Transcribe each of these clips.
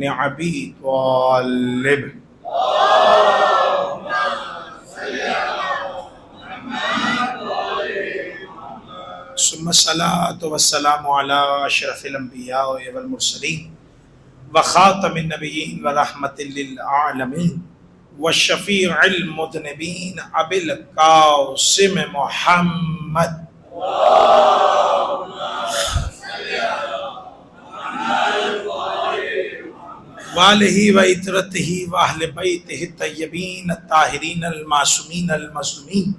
بن ابی طالب. ثم الصلاة والسلام على اشرف الانبیاء والمرسلین وخاتم النبیین ورحمۃ للعالمین والشفیع المذنبین ابی القاسم محمد وآلہ وعترتہ واہل بیتہ الطیبین الطاہرین المعصومین المظلومین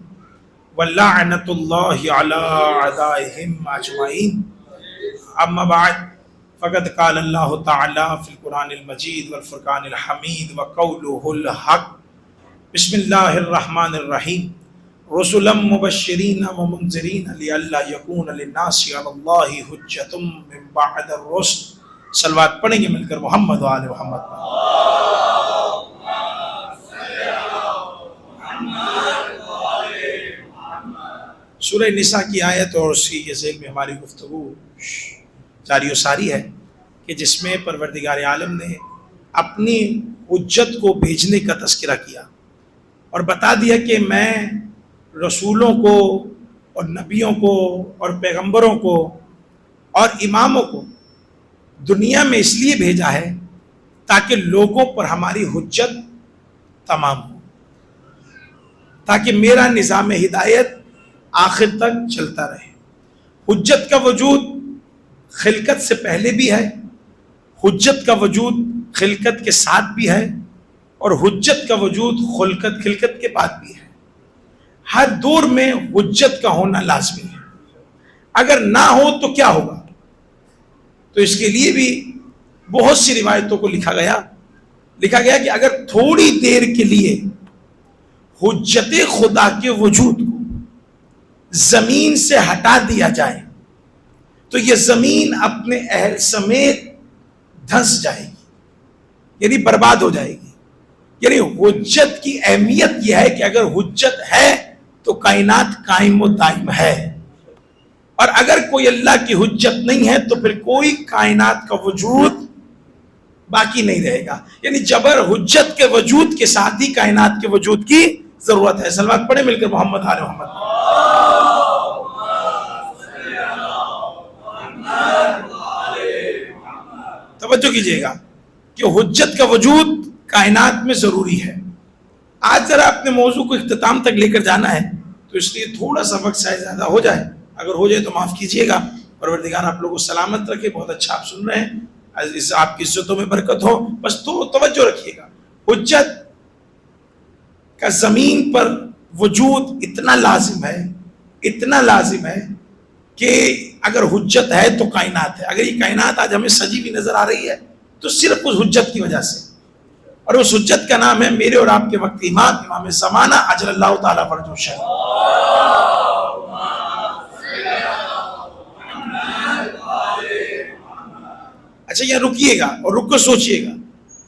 ولعنۃ اللہ علی اعدائہم اجمعین. اما بعد فقد قال اللہ تعالی فی القرآن المجید والفرقان الحمید وقولہ الحق. بسم اللہ الرحمن الرحیم. رسلا مبشرین ومنذرین لئلا یکون للناس علی اللہ حجۃ من بعد الرسل. صلوات پڑھیں گے مل کر محمد و آل محمد. سورہ نساء کی آیت اور اسی کے ذیل میں ہماری گفتگو جاری و ساری ہے کہ جس میں پروردگار عالم نے اپنی حجت کو بھیجنے کا تذکرہ کیا اور بتا دیا کہ میں رسولوں کو اور نبیوں کو اور پیغمبروں کو اور اماموں کو دنیا میں اس لیے بھیجا ہے تاکہ لوگوں پر ہماری حجت تمام ہو، تاکہ میرا نظام ہدایت آخر تک چلتا رہے. حجت کا وجود خلقت سے پہلے بھی ہے، حجت کا وجود خلقت کے ساتھ بھی ہے، اور حجت کا وجود خلقت کے بعد بھی ہے. ہر دور میں حجت کا ہونا لازمی ہے. اگر نہ ہو تو کیا ہوگا؟ تو اس کے لیے بھی بہت سی روایتوں کو لکھا گیا کہ اگر تھوڑی دیر کے لیے حجت خدا کے وجود کو زمین سے ہٹا دیا جائے تو یہ زمین اپنے اہل سمیت دھنس جائے گی، یعنی برباد ہو جائے گی. یعنی حجت کی اہمیت یہ ہے کہ اگر حجت ہے تو کائنات قائم و دائم ہے، اور اگر کوئی اللہ کی حجت نہیں ہے تو پھر کوئی کائنات کا وجود باقی نہیں رہے گا. یعنی جبر حجت کے وجود کے ساتھ ہی کائنات کے وجود کی ضرورت ہے. صلوات پڑھیں مل کر محمد آل محمد. توجہ کیجئے گا کہ حجت کا وجود کائنات میں ضروری ہے. آج ذرا اپنے موضوع کو اختتام تک لے کر جانا ہے تو اس لیے تھوڑا سا وقت شاید زیادہ ہو جائے، اگر ہو جائے تو معاف کیجئے گا. پروردگار آپ لوگوں کو سلامت رکھے. بہت اچھا آپ سن رہے ہیں، آپ کی عزتوں میں برکت ہو. بس تو توجہ رکھیے گا، حجت کا زمین پر وجود اتنا لازم ہے کہ اگر حجت ہے تو کائنات ہے. اگر یہ کائنات آج ہمیں سجی ہوئی نظر آ رہی ہے تو صرف اس حجت کی وجہ سے، اور اس حجت کا نام ہے میرے اور آپ کے وقت امام زمانہ اجل اللہ تعالیٰ فرجہ شریف. اچھا یہاں رکیے گا اور رک کر سوچئے گا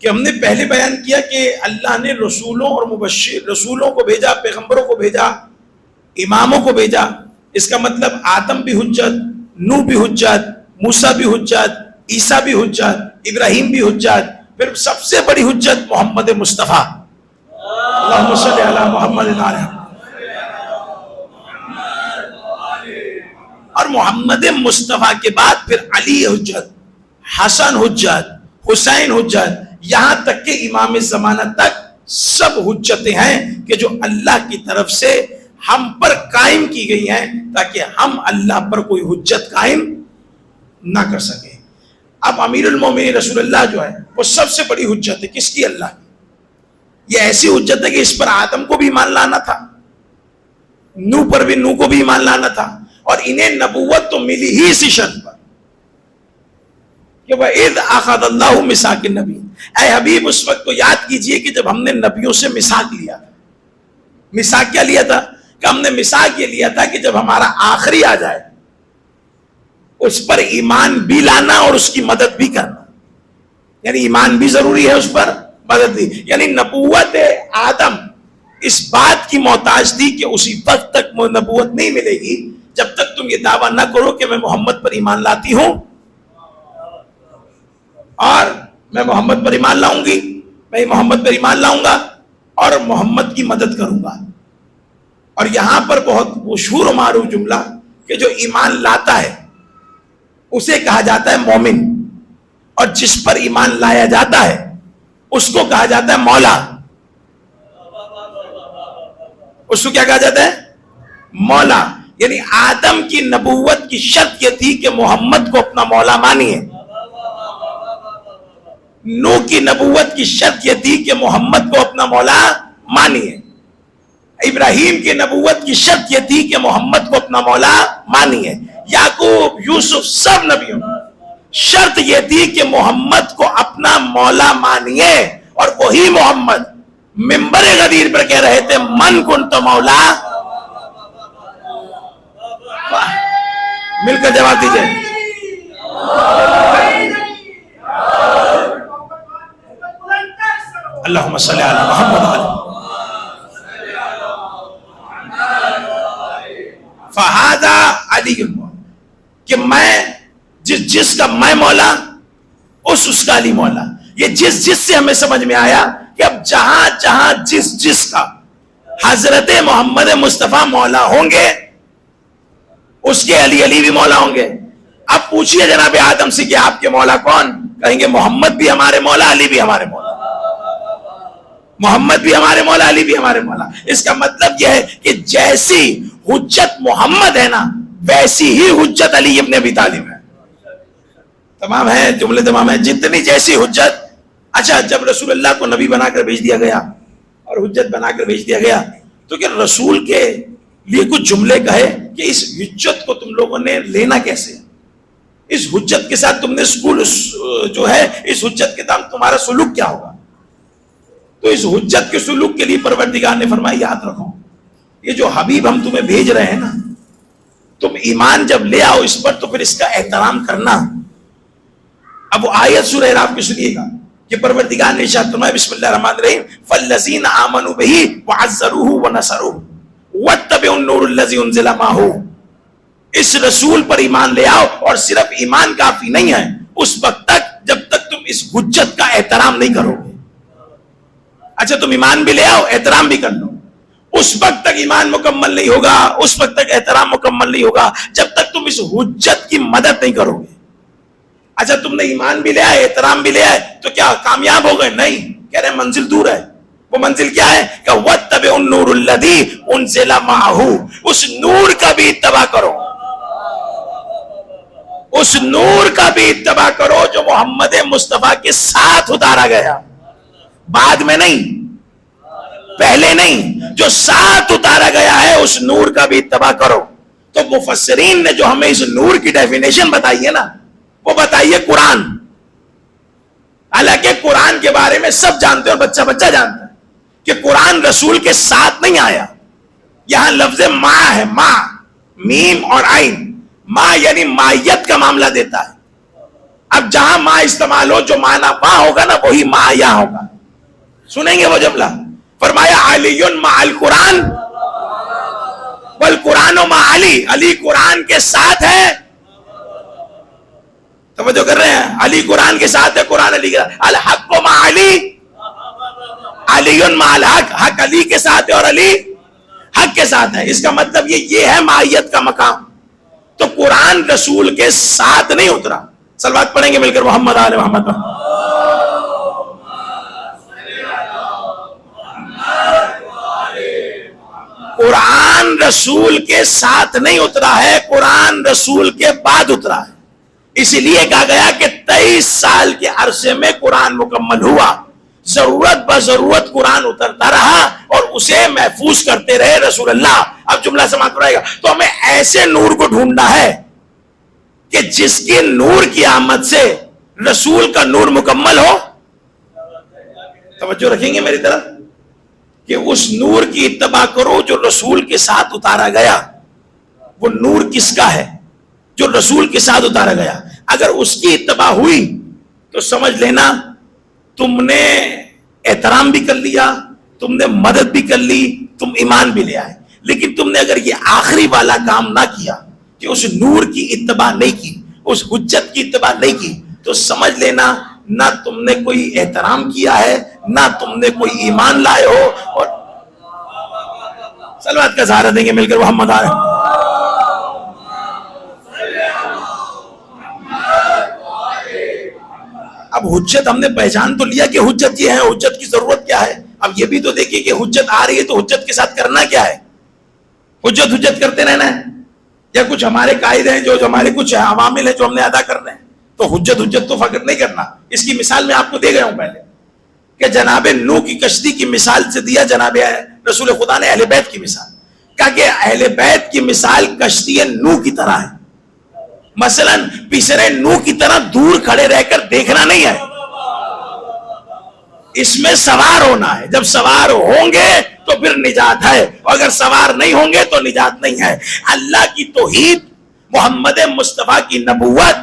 کہ ہم نے پہلے بیان کیا کہ اللہ نے رسولوں اور رسولوں کو بھیجا، پیغمبروں کو بھیجا، اماموں کو بھیجا. اس کا مطلب آدم بھی حجت، نوح بھی حجت، موسیٰ بھی حجت، عیسیٰ بھی حجت، ابراہیم بھی حجت، پھر سب سے بڑی حجت محمد مصطفیٰ. اللہم صلی علی محمد علیہ. اور محمد مصطفیٰ کے بعد پھر علی حجت، حسن حجت، حسین حجت، یہاں تک کہ امام زمانہ تک سب حجتیں ہیں کہ جو اللہ کی طرف سے ہم پر قائم کی گئی ہیں تاکہ ہم اللہ پر کوئی حجت قائم نہ کر سکیں. اب امیر المومنین رسول اللہ جو ہے وہ سب سے بڑی حجت ہے. کس کی؟ اللہ کی. یہ ایسی حجت ہے کہ اس پر آدم کو بھی ایمان لانا تھا، نوح پر بھی، نوح کو بھی ایمان لانا تھا، اور انہیں نبوت تو ملی ہی اسی شرط پر کہ وَإِذْ أَخَذَ اللَّهُ مِيثَاقَ النَّبِيِّينَ. اے حبیب اس وقت کو یاد کیجئے کہ جب ہم نے نبیوں سے میثاق لیا تھا. میثاق کیا لیا تھا؟ کہ ہم نے میثاق یہ لیا تھا کہ جب ہمارا آخری آ جائے اس پر ایمان بھی لانا اور اس کی مدد بھی کرنا. یعنی ایمان بھی ضروری ہے، اس پر مدد بھی. یعنی نبوت آدم اس بات کی محتاج تھی کہ اسی وقت تک نبوت نہیں ملے گی جب تک تم یہ دعویٰ نہ کرو کہ میں محمد پر ایمان لاتی ہوں اور میں محمد پر ایمان لاؤں گی، میں محمد پر ایمان لاؤں گا اور محمد کی مدد کروں گا. اور یہاں پر بہت مشہور و معروف جملہ کہ جو ایمان لاتا ہے اسے کہا جاتا ہے مومن، اور جس پر ایمان لایا جاتا ہے اس کو کہا جاتا ہے مولا. اس کو کیا کہا جاتا ہے؟ مولا. یعنی آدم کی نبوت کی شرط یہ تھی کہ محمد کو اپنا مولا مانیے. نوح کی نبوت کی شرط یہ تھی کہ محمد کو اپنا مولا مانیے. ابراہیم کی نبوت کی شرط یہ تھی کہ محمد کو اپنا مولا مانیے. یعقوب، یوسف، سب نبیوں شرط یہ تھی کہ محمد کو اپنا مولا مانیے. اور وہی محمد منبر غدیر پر کہہ رہے تھے من کنت مولا. مل کر جواب دیجئے. اللہم صلی علی محمد. فہذا علی کہ میں جس کا میں مولا اس کا علی مولا. یہ جس سے ہمیں سمجھ میں آیا کہ اب جہاں جس کا حضرت محمد مصطفیٰ مولا ہوں گے اس کے علی بھی مولا ہوں گے. اب پوچھئے جناب آدم سے کہ آپ کے مولا کون؟ کہیں گے محمد بھی ہمارے مولا، علی بھی ہمارے مولا. محمد بھی ہمارے مولا، علی بھی ہمارے مولا. اس کا مطلب یہ ہے کہ جیسی حجت محمد ہے نا ویسی ہی حجت علی ابن ابی طالب ہے. تمام ہے جملے، تمام ہے جتنی جیسی حجت. اچھا، جب رسول اللہ کو نبی بنا کر بھیج دیا گیا اور حجت بنا کر بھیج دیا گیا تو کیا رسول کے لیے کچھ جملے کہے کہ اس حجت کو تم لوگوں نے لینا کیسے؟ اس حجت کے ساتھ تم نے سکول جو ہے اس حجت کے ساتھ تمہارا سلوک کیا ہوگا؟ تو اس حجت کے سلوک کے لیے پروردگار نے فرمایا یاد رکھو یہ جو حبیب ہم تمہیں بھیج رہے ہیں نا، تم ایمان جب لے آؤ اس پر تو پھر اس کا احترام کرنا. اب وہ آیت سورہ اعراف کی سنیے گا کہ پروردگار نے ارشاد فرمایا بسم اللہ الرحمن الرحیم فالذین آمنوا بہ وعزروہ ونصروہ واتبعوا النور الذی انزل معہ. اس رسول پر ایمان لے آؤ، اور صرف ایمان کافی نہیں ہے اس وقت تک جب تک تم اس حجت کا احترام نہیں کرو گے. اچھا، تم ایمان بھی لے آؤ، احترام بھی کر لو. اس وقت تک ایمان مکمل نہیں ہوگا، اس وقت تک احترام مکمل نہیں ہوگا جب تک تم اس حجت کی مدد نہیں کرو گے. اچھا، تم نے ایمان بھی لے آئے، احترام بھی لے آئے تو کیا کامیاب ہو گئے؟ نہیں، کہہ رہے منزل دور ہے. وہ منزل کیا ہے کہ وَاتَّبِعُوا النُّورَ الَّذِي أُنزِلَ مَعَهُ. اس نور کا بھی اتباع کرو، اس نور کا بھی اتباع کرو جو محمد مصطفیٰ کے ساتھ اتارا گیا، بعد میں نہیں، پہلے نہیں، جو ساتھ اتارا گیا ہے اس نور کا بھی اتباع کرو. تو مفسرین نے جو ہمیں اس نور کی ڈیفینیشن بتائی ہے نا وہ بتائی ہے قرآن. حالانکہ قرآن کے بارے میں سب جانتے ہیں اور بچہ جانتا ہے کہ قرآن رسول کے ساتھ نہیں آیا. یہاں لفظ ما ہے، ما، میم اور عین. ما یعنی مائیت کا معاملہ دیتا ہے. اب جہاں ما استعمال ہو جو معنی ما ہوگا نا وہی ما یہاں ہوگا. سنیں گے وہ جملہ، فرمایا علی مع القرآن والقرآن مع علی. علی قرآن کے ساتھ ہے. توجہ کر رہے ہیں؟ علی قرآن کے ساتھ ہے، قرآن علی کے ساتھ. الحق مع علی، علی مع الحق. حق علی کے ساتھ ہے اور علی حق کے ساتھ ہے. اس کا مطلب یہ ہے معیت کا مقام. تو قرآن رسول کے ساتھ نہیں اترا. صلوات پڑھیں گے مل کر محمد آل محمد. قرآن رسول کے ساتھ نہیں اترا ہے، قرآن رسول کے بعد اترا ہے. اسی لیے کہا گیا کہ 23 سال کے عرصے میں قرآن مکمل ہوا. ضرورت بضرورت قرآن اترتا رہا اور اسے محفوظ کرتے رہے رسول اللہ. اب جملہ سماعت رہے گا. تو ہمیں ایسے نور کو ڈھونڈنا ہے کہ جس کے نور کی آمد سے رسول کا نور مکمل ہو. توجہ رکھیں گے میری طرف کہ اس نور کی اتباع کرو جو رسول کے ساتھ اتارا گیا. وہ نور کس کا ہے؟ جو رسول کے ساتھ اتارا گیا. اگر اس کی اتباع ہوئی تو سمجھ لینا تم نے احترام بھی کر لیا، تم نے مدد بھی کر لی، تم ایمان بھی لے آئے. لیکن تم نے اگر یہ آخری والا کام نہ کیا کہ اس نور کی اتباع نہیں کی، اس حجت کی اتباع نہیں کی، تو سمجھ لینا نہ تم نے کوئی احترام کیا ہے، نہ تم نے کوئی ایمان لائے ہو. اور صلوات کا سہارا دیں گے مل کر محمد آئے. اب حجت ہم نے پہچان تو لیا کہ حجت یہ ہے، حجت کی ضرورت کیا ہے. اب یہ بھی تو دیکھیے کہ حجت آ رہی ہے تو حجت کے ساتھ کرنا کیا ہے. حجت کرتے رہنا ہے یا کچھ ہمارے قائد ہیں جو ہمارے کچھ عوامل ہیں جو ہم نے ادا کر رہے ہیں. تو حجت تو فقط نہیں کرنا. اس کی مثال میں آپ کو دے گیا ہوں پہلے کہ جناب نوح کی کشتی کی مثال سے دیا جناب رسول خدا نے اہل بیت کی مثال. کہا کہ اہل بیت کی مثال کشتی نوح کی طرح ہے. مثلا پیسرے نوح کی طرح دور کھڑے رہ کر دیکھنا نہیں ہے، اس میں سوار ہونا ہے. جب سوار ہوں گے تو پھر نجات ہے، اور اگر سوار نہیں ہوں گے تو نجات نہیں ہے. اللہ کی توحید، محمد مصطفیٰ کی نبوت،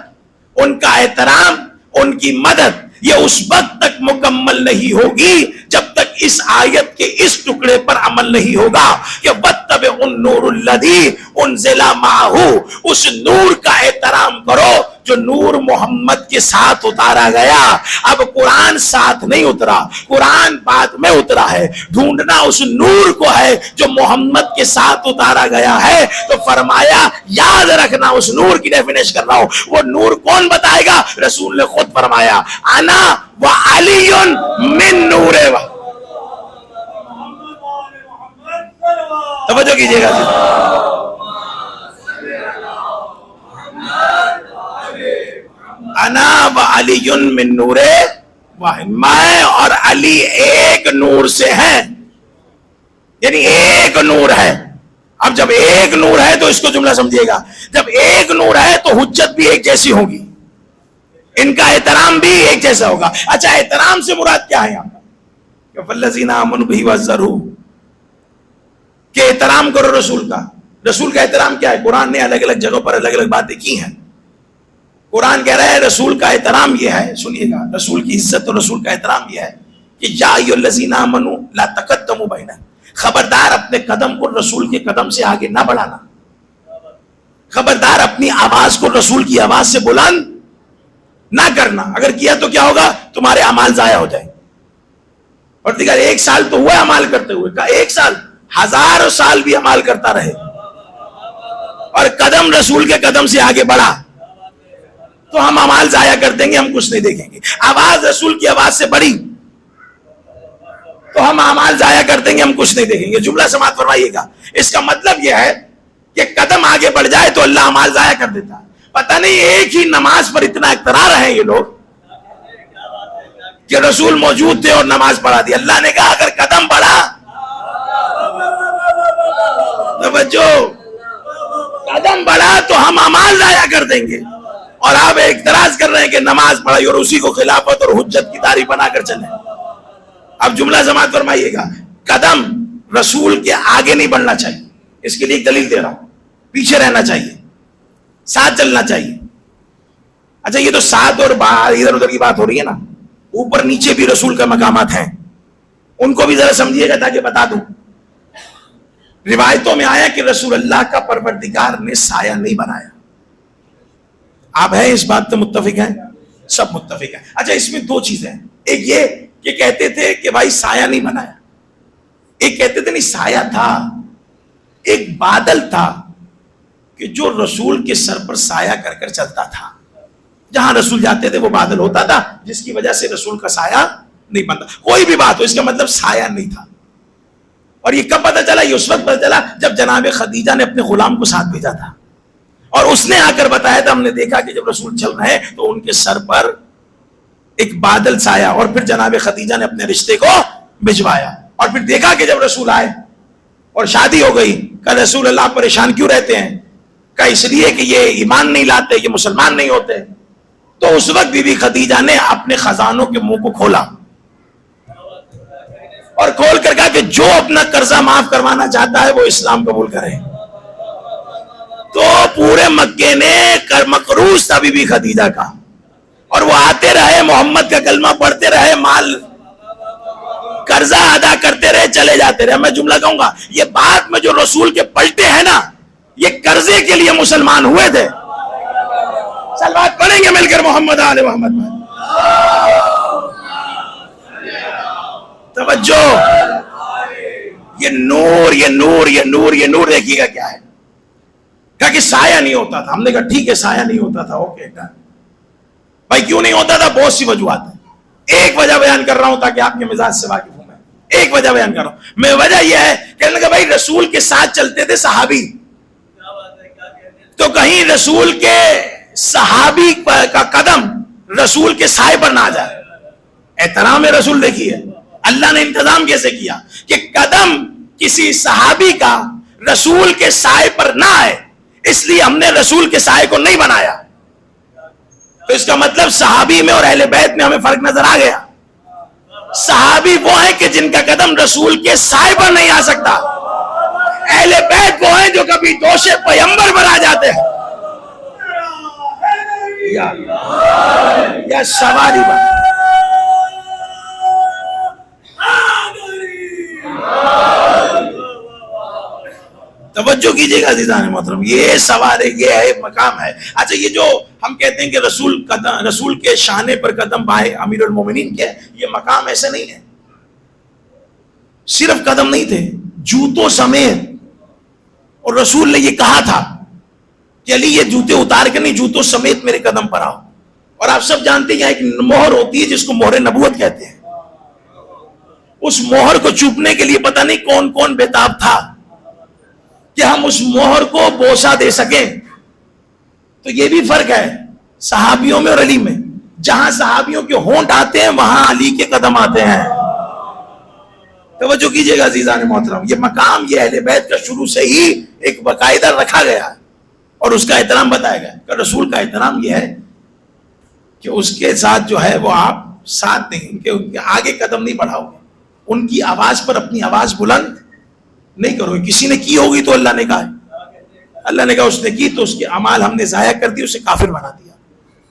ان کا احترام، ان کی مدد، یہ اس وقت تک مکمل نہیں ہوگی جب تک اس آیت کے اس ٹکڑے پر عمل نہیں ہوگا کہ وَاتَّبِعُوا النُّورَ الَّذِي أُنزِلَ مَعَهُ. اس نور کا احترام کرو جو نور محمد کے ساتھ اتارا گیا. اب قرآن ساتھ نہیں اترا، قرآن بعد میں اترا ہے. ڈھونڈنا اس نور کو ہے جو محمد کے ساتھ اتارا گیا ہے. تو فرمایا یاد رکھنا، اس نور کی ڈیفینیشن کر رہا ہوں. وہ نور کون بتائے گا؟ رسول نے خود فرمایا انا وعلی من نور. توجہ کیجئے گا. انا وعلی من نور واحد، میں اور علی ایک نور سے ہیں، یعنی ایک نور ہے. اب جب ایک نور ہے تو اس کو جملہ سمجھیے گا، جب ایک نور ہے تو حجت بھی ایک جیسی ہوگی، ان کا احترام بھی ایک جیسا ہوگا. اچھا احترام سے مراد کیا ہے یہاں پر؟ فالذین آمنوا بہ وعزروہ، کہ احترام کرو رسول کا. رسول کا احترام کیا ہے؟ قرآن نے الگ الگ جگہوں پر الگ الگ باتیں کی ہیں. قرآن کہہ رہا ہے رسول کا احترام یہ ہے، سنیے گا، رسول کی عزت اور رسول کا احترام یہ ہے کہ یا ایھا الذین آمنوا لا تقدموا بین، خبردار اپنے قدم کو رسول کے قدم سے آگے نہ بڑھانا. خبردار اپنی آواز کو رسول کی آواز سے بلند نہ کرنا. اگر کیا تو کیا ہوگا؟ تمہارے اعمال ضائع ہو جائیں. اور دیگر 1 سال تو ہوا عمال کرتے ہوئے، کا 1 سال 1000 سال بھی عمال کرتا رہے اور قدم رسول کے قدم سے آگے بڑھا تو ہم عمال ضائع کر دیں گے، ہم کچھ نہیں دیکھیں گے. آواز رسول کی آواز سے بڑھی تو ہم عمال ضائع کر دیں گے، ہم کچھ نہیں دیکھیں گے. جملہ سماعت فرمائیے گا. اس کا مطلب یہ ہے کہ قدم آگے بڑھ جائے تو اللہ عمال ضائع کر دیتا. پتہ نہیں ایک ہی نماز پر اتنا اقرار ہے یہ لوگ کہ رسول موجود تھے اور نماز پڑھا دی. اللہ نے کہا اگر قدم بڑھا، توجہ، قدم بڑھا تو ہم عمال ضائع کر دیں گے. اور آپ اعتراض کر رہے ہیں کہ نماز پڑھائی اور اسی کو خلافت اور حجت کی تعریف بنا کر چلیں. اب جملہ سماعت فرمائیے گا. قدم رسول کے آگے نہیں بڑھنا چاہیے، اس کے لیے ایک دلیل دے رہا ہوں. پیچھے رہنا چاہیے، ساتھ چلنا چاہیے. اچھا یہ تو ساتھ اور باہر ادھر ادھر کی بات ہو رہی ہے نا، اوپر نیچے بھی رسول کا مقامات ہیں، ان کو بھی ذرا سمجھیے گا تاکہ بتا دوں. روایتوں میں آیا کہ رسول اللہ کا پروردگار نے سایہ نہیں بنایا. آپ ہیں اس بات سے متفق ہیں؟ سب متفق ہیں. اچھا اس میں 2 چیزیں ہیں. ایک یہ کہ کہتے تھے کہ بھائی سایہ نہیں بنایا، ایک کہتے تھے نہیں سایہ تھا، ایک بادل تھا کہ جو رسول کے سر پر سایہ کر کر چلتا تھا. جہاں رسول جاتے تھے وہ بادل ہوتا تھا جس کی وجہ سے رسول کا سایہ نہیں بنتا. کوئی بھی بات ہو، اس کا مطلب سایہ نہیں تھا. اور یہ کب پتا چلا؟ یہ اس وقت پتا چلا جب جناب خدیجہ نے اپنے غلام کو ساتھ بھیجا تھا اور اس نے آ کر بتایا تھا. ہم نے دیکھا کہ جب رسول چل رہے ہیں تو ان کے سر پر ایک بادل سایہ، اور پھر جناب خدیجہ نے اپنے رشتے کو بھجوایا. اور پھر دیکھا کہ جب رسول آئے اور شادی ہو گئی، کہ رسول اللہ پریشان کیوں رہتے ہیں؟ کہ اس لیے کہ یہ ایمان نہیں لاتے، یہ مسلمان نہیں ہوتے. تو اس وقت بی بی خدیجہ نے اپنے خزانوں کے منہ کو کھولا اور کھول کر کہا کہ جو اپنا قرضہ معاف کروانا چاہتا ہے وہ اسلام قبول کرے. تو پورے مکے نے مقروض تھا بی بی خدیجہ کا، اور وہ آتے رہے، محمد کا کلمہ پڑھتے رہے، مال قرضہ ادا کرتے رہے، چلے جاتے رہے. میں جملہ کہوں گا، یہ بات میں جو رسول کے پلٹے ہیں نا، یہ قرضے کے لیے مسلمان ہوئے تھے. سلوات پڑھیں گے مل کر محمد آل محمد. توجہ، یہ نور یہ نور یہ نور یہ نور دیکھیے گا کیا ہے. کہا کہ سایہ نہیں ہوتا تھا. ہم نے کہا ٹھیک ہے سایہ نہیں ہوتا تھا، اوکے بھائی کیوں نہیں ہوتا تھا؟ بہت سی وجوہات ہیں. ایک وجہ بیان کر رہا ہوں تاکہ آپ کے مزاج سے واقف ہوں. میں ایک وجہ بیان کر رہا ہوں. میں وجہ یہ ہے کہنے لگا بھائی رسول کے ساتھ چلتے تھے صحابی، تو کہیں رسول کے صحابی کا قدم رسول کے سائے پر نہ آ جائے. احترام رسول دیکھیے اللہ نے انتظام کیسے کیا کہ قدم کسی صحابی کا رسول کے سائے پر نہ آئے، اس لیے ہم نے رسول کے سائے کو نہیں بنایا. تو اس کا مطلب صحابی میں اور اہل بیت میں ہمیں فرق نظر آ گیا. صحابی وہ ہیں کہ جن کا قدم رسول کے سائے پر نہیں آ سکتا. اہل بیت وہ ہیں جو کبھی دوش پیغمبر پر آ جاتے ہیں. یا سواری بات توجہ کیجئے گا عزیزان محترم، یہ سوال ہے، یہ ہے مقام ہے. اچھا یہ جو ہم کہتے ہیں کہ رسول کے شانے پر قدم بائے امیر المومنین کے، یہ مقام ایسے نہیں ہے. صرف قدم نہیں تھے، جوتوں سمیت. اور رسول نے یہ کہا تھا کہ علی یہ جوتے اتار کے نہیں، جوتوں سمیت میرے قدم پر آؤ. اور آپ سب جانتے ہیں ایک مہر ہوتی ہے جس کو مہر نبوت کہتے ہیں. اس مہر کو چھپنے کے لیے پتہ نہیں کون کون بےتاب تھا کہ ہم اس مہر کو بوسہ دے سکیں. تو یہ بھی فرق ہے صحابیوں میں اور علی میں. جہاں صحابیوں کے ہونٹ آتے ہیں وہاں علی کے قدم آتے ہیں. توجہ کیجئے گا عزیزان محترم، یہ مقام یہ اہل بیت کا شروع سے ہی ایک باقاعدہ رکھا گیا ہے اور اس کا احترام بتایا گیا کہ رسول کا احترام یہ ہے کہ اس کے ساتھ جو ہے وہ آپ ساتھ نہیں، ان کے آگے قدم نہیں بڑھاؤ گے. ان کی آواز پر اپنی آواز بلند نہیں کرو. کسی نے کی ہوگی تو اللہ نے کہا، اللہ نے کہا اس نے کی تو اس کے اعمال ہم نے ضائع کر دی، اسے کافر بنا دیا.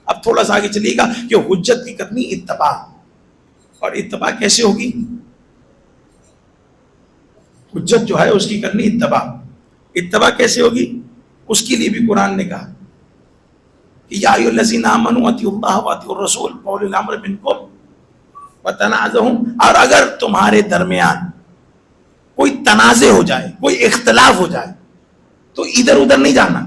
اب تھوڑا سا آگے چلیے گا کہ حجت کی کرنی اتباع. اور اتباع کیسے ہوگی؟ حجت جو ہے اس کی کرنی اتباع. اتباع کیسے ہوگی؟ اس کے لیے بھی قرآن نے کہا کہ یا ایھا الذین آمنوا اطیعوا اللہ واطیعوا الرسول واولی الامر منکم وتنازعوا. اور اگر تمہارے درمیان کوئی تنازع ہو جائے، کوئی اختلاف ہو جائے، تو ادھر ادھر نہیں جانا.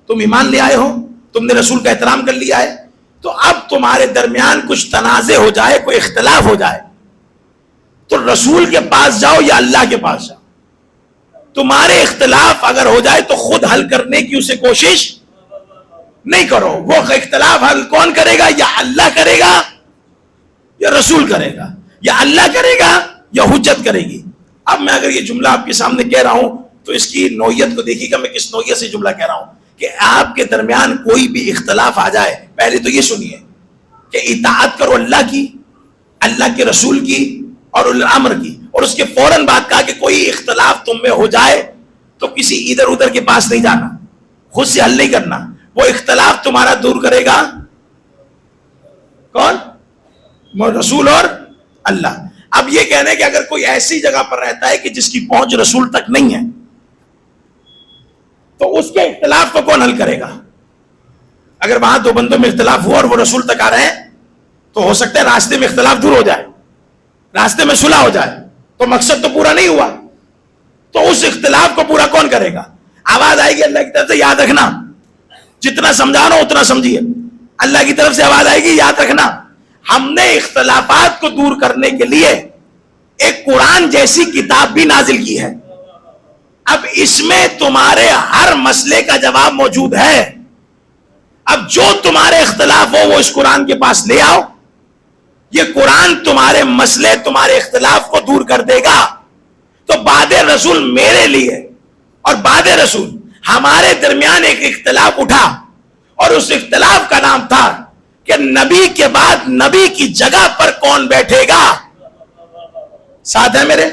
تم ایمان لے آئے ہو، تم نے رسول کا احترام کر لیا ہے، تو اب تمہارے درمیان کچھ تنازع ہو جائے، کوئی اختلاف ہو جائے، تو رسول کے پاس جاؤ یا اللہ کے پاس جاؤ. تمہارے اختلاف اگر ہو جائے تو خود حل کرنے کی اسے کوشش نہیں کرو. وہ اختلاف حل کون کرے گا؟ یا اللہ کرے گا یا رسول کرے گا، یا اللہ کرے گا یا حجت کرے گی. اب میں اگر یہ جملہ آپ کے سامنے کہہ رہا ہوں تو اس کی نوعیت کو دیکھیے گا میں کس نوعیت سے جملہ کہہ رہا ہوں. کہ آپ کے درمیان کوئی بھی اختلاف آ جائے، پہلے تو یہ سنیے کہ اطاعت کرو اللہ کی، اللہ کے رسول کی اور الامر کی. اور اس کے فوراً بعد کہا کہ کوئی اختلاف تم میں ہو جائے تو کسی ادھر ادھر کے پاس نہیں جانا، خود سے حل نہیں کرنا. وہ اختلاف تمہارا دور کرے گا کون؟ رسول اور اللہ. اب یہ کہنا ہے کہ اگر کوئی ایسی جگہ پر رہتا ہے کہ جس کی پہنچ رسول تک نہیں ہے تو اس کے اختلاف کو کون حل کرے گا؟ اگر وہاں دو بندوں میں اختلاف ہوا اور وہ رسول تک آ رہے ہیں تو ہو سکتا ہے راستے میں اختلاف دور ہو جائے، راستے میں صلح ہو جائے، تو مقصد تو پورا نہیں ہوا. تو اس اختلاف کو پورا کون کرے گا؟ آواز آئے گی اللہ کی طرف سے، یاد رکھنا جتنا سمجھا رہا ہوں اتنا سمجھیے. اللہ کی طرف سے آواز آئے گی، یاد رکھنا ہم نے اختلافات کو دور کرنے کے لیے ایک قرآن جیسی کتاب بھی نازل کی ہے. اب اس میں تمہارے ہر مسئلے کا جواب موجود ہے. اب جو تمہارے اختلاف ہو وہ اس قرآن کے پاس لے آؤ. یہ قرآن تمہارے مسئلے، تمہارے اختلاف کو دور کر دے گا. تو بعد رسول میرے لیے اور بعد رسول ہمارے درمیان ایک اختلاف اٹھا اور اس اختلاف کا نام تھا کہ نبی کے بعد نبی کی جگہ پر کون بیٹھے گا. ساتھ ہے میرے؟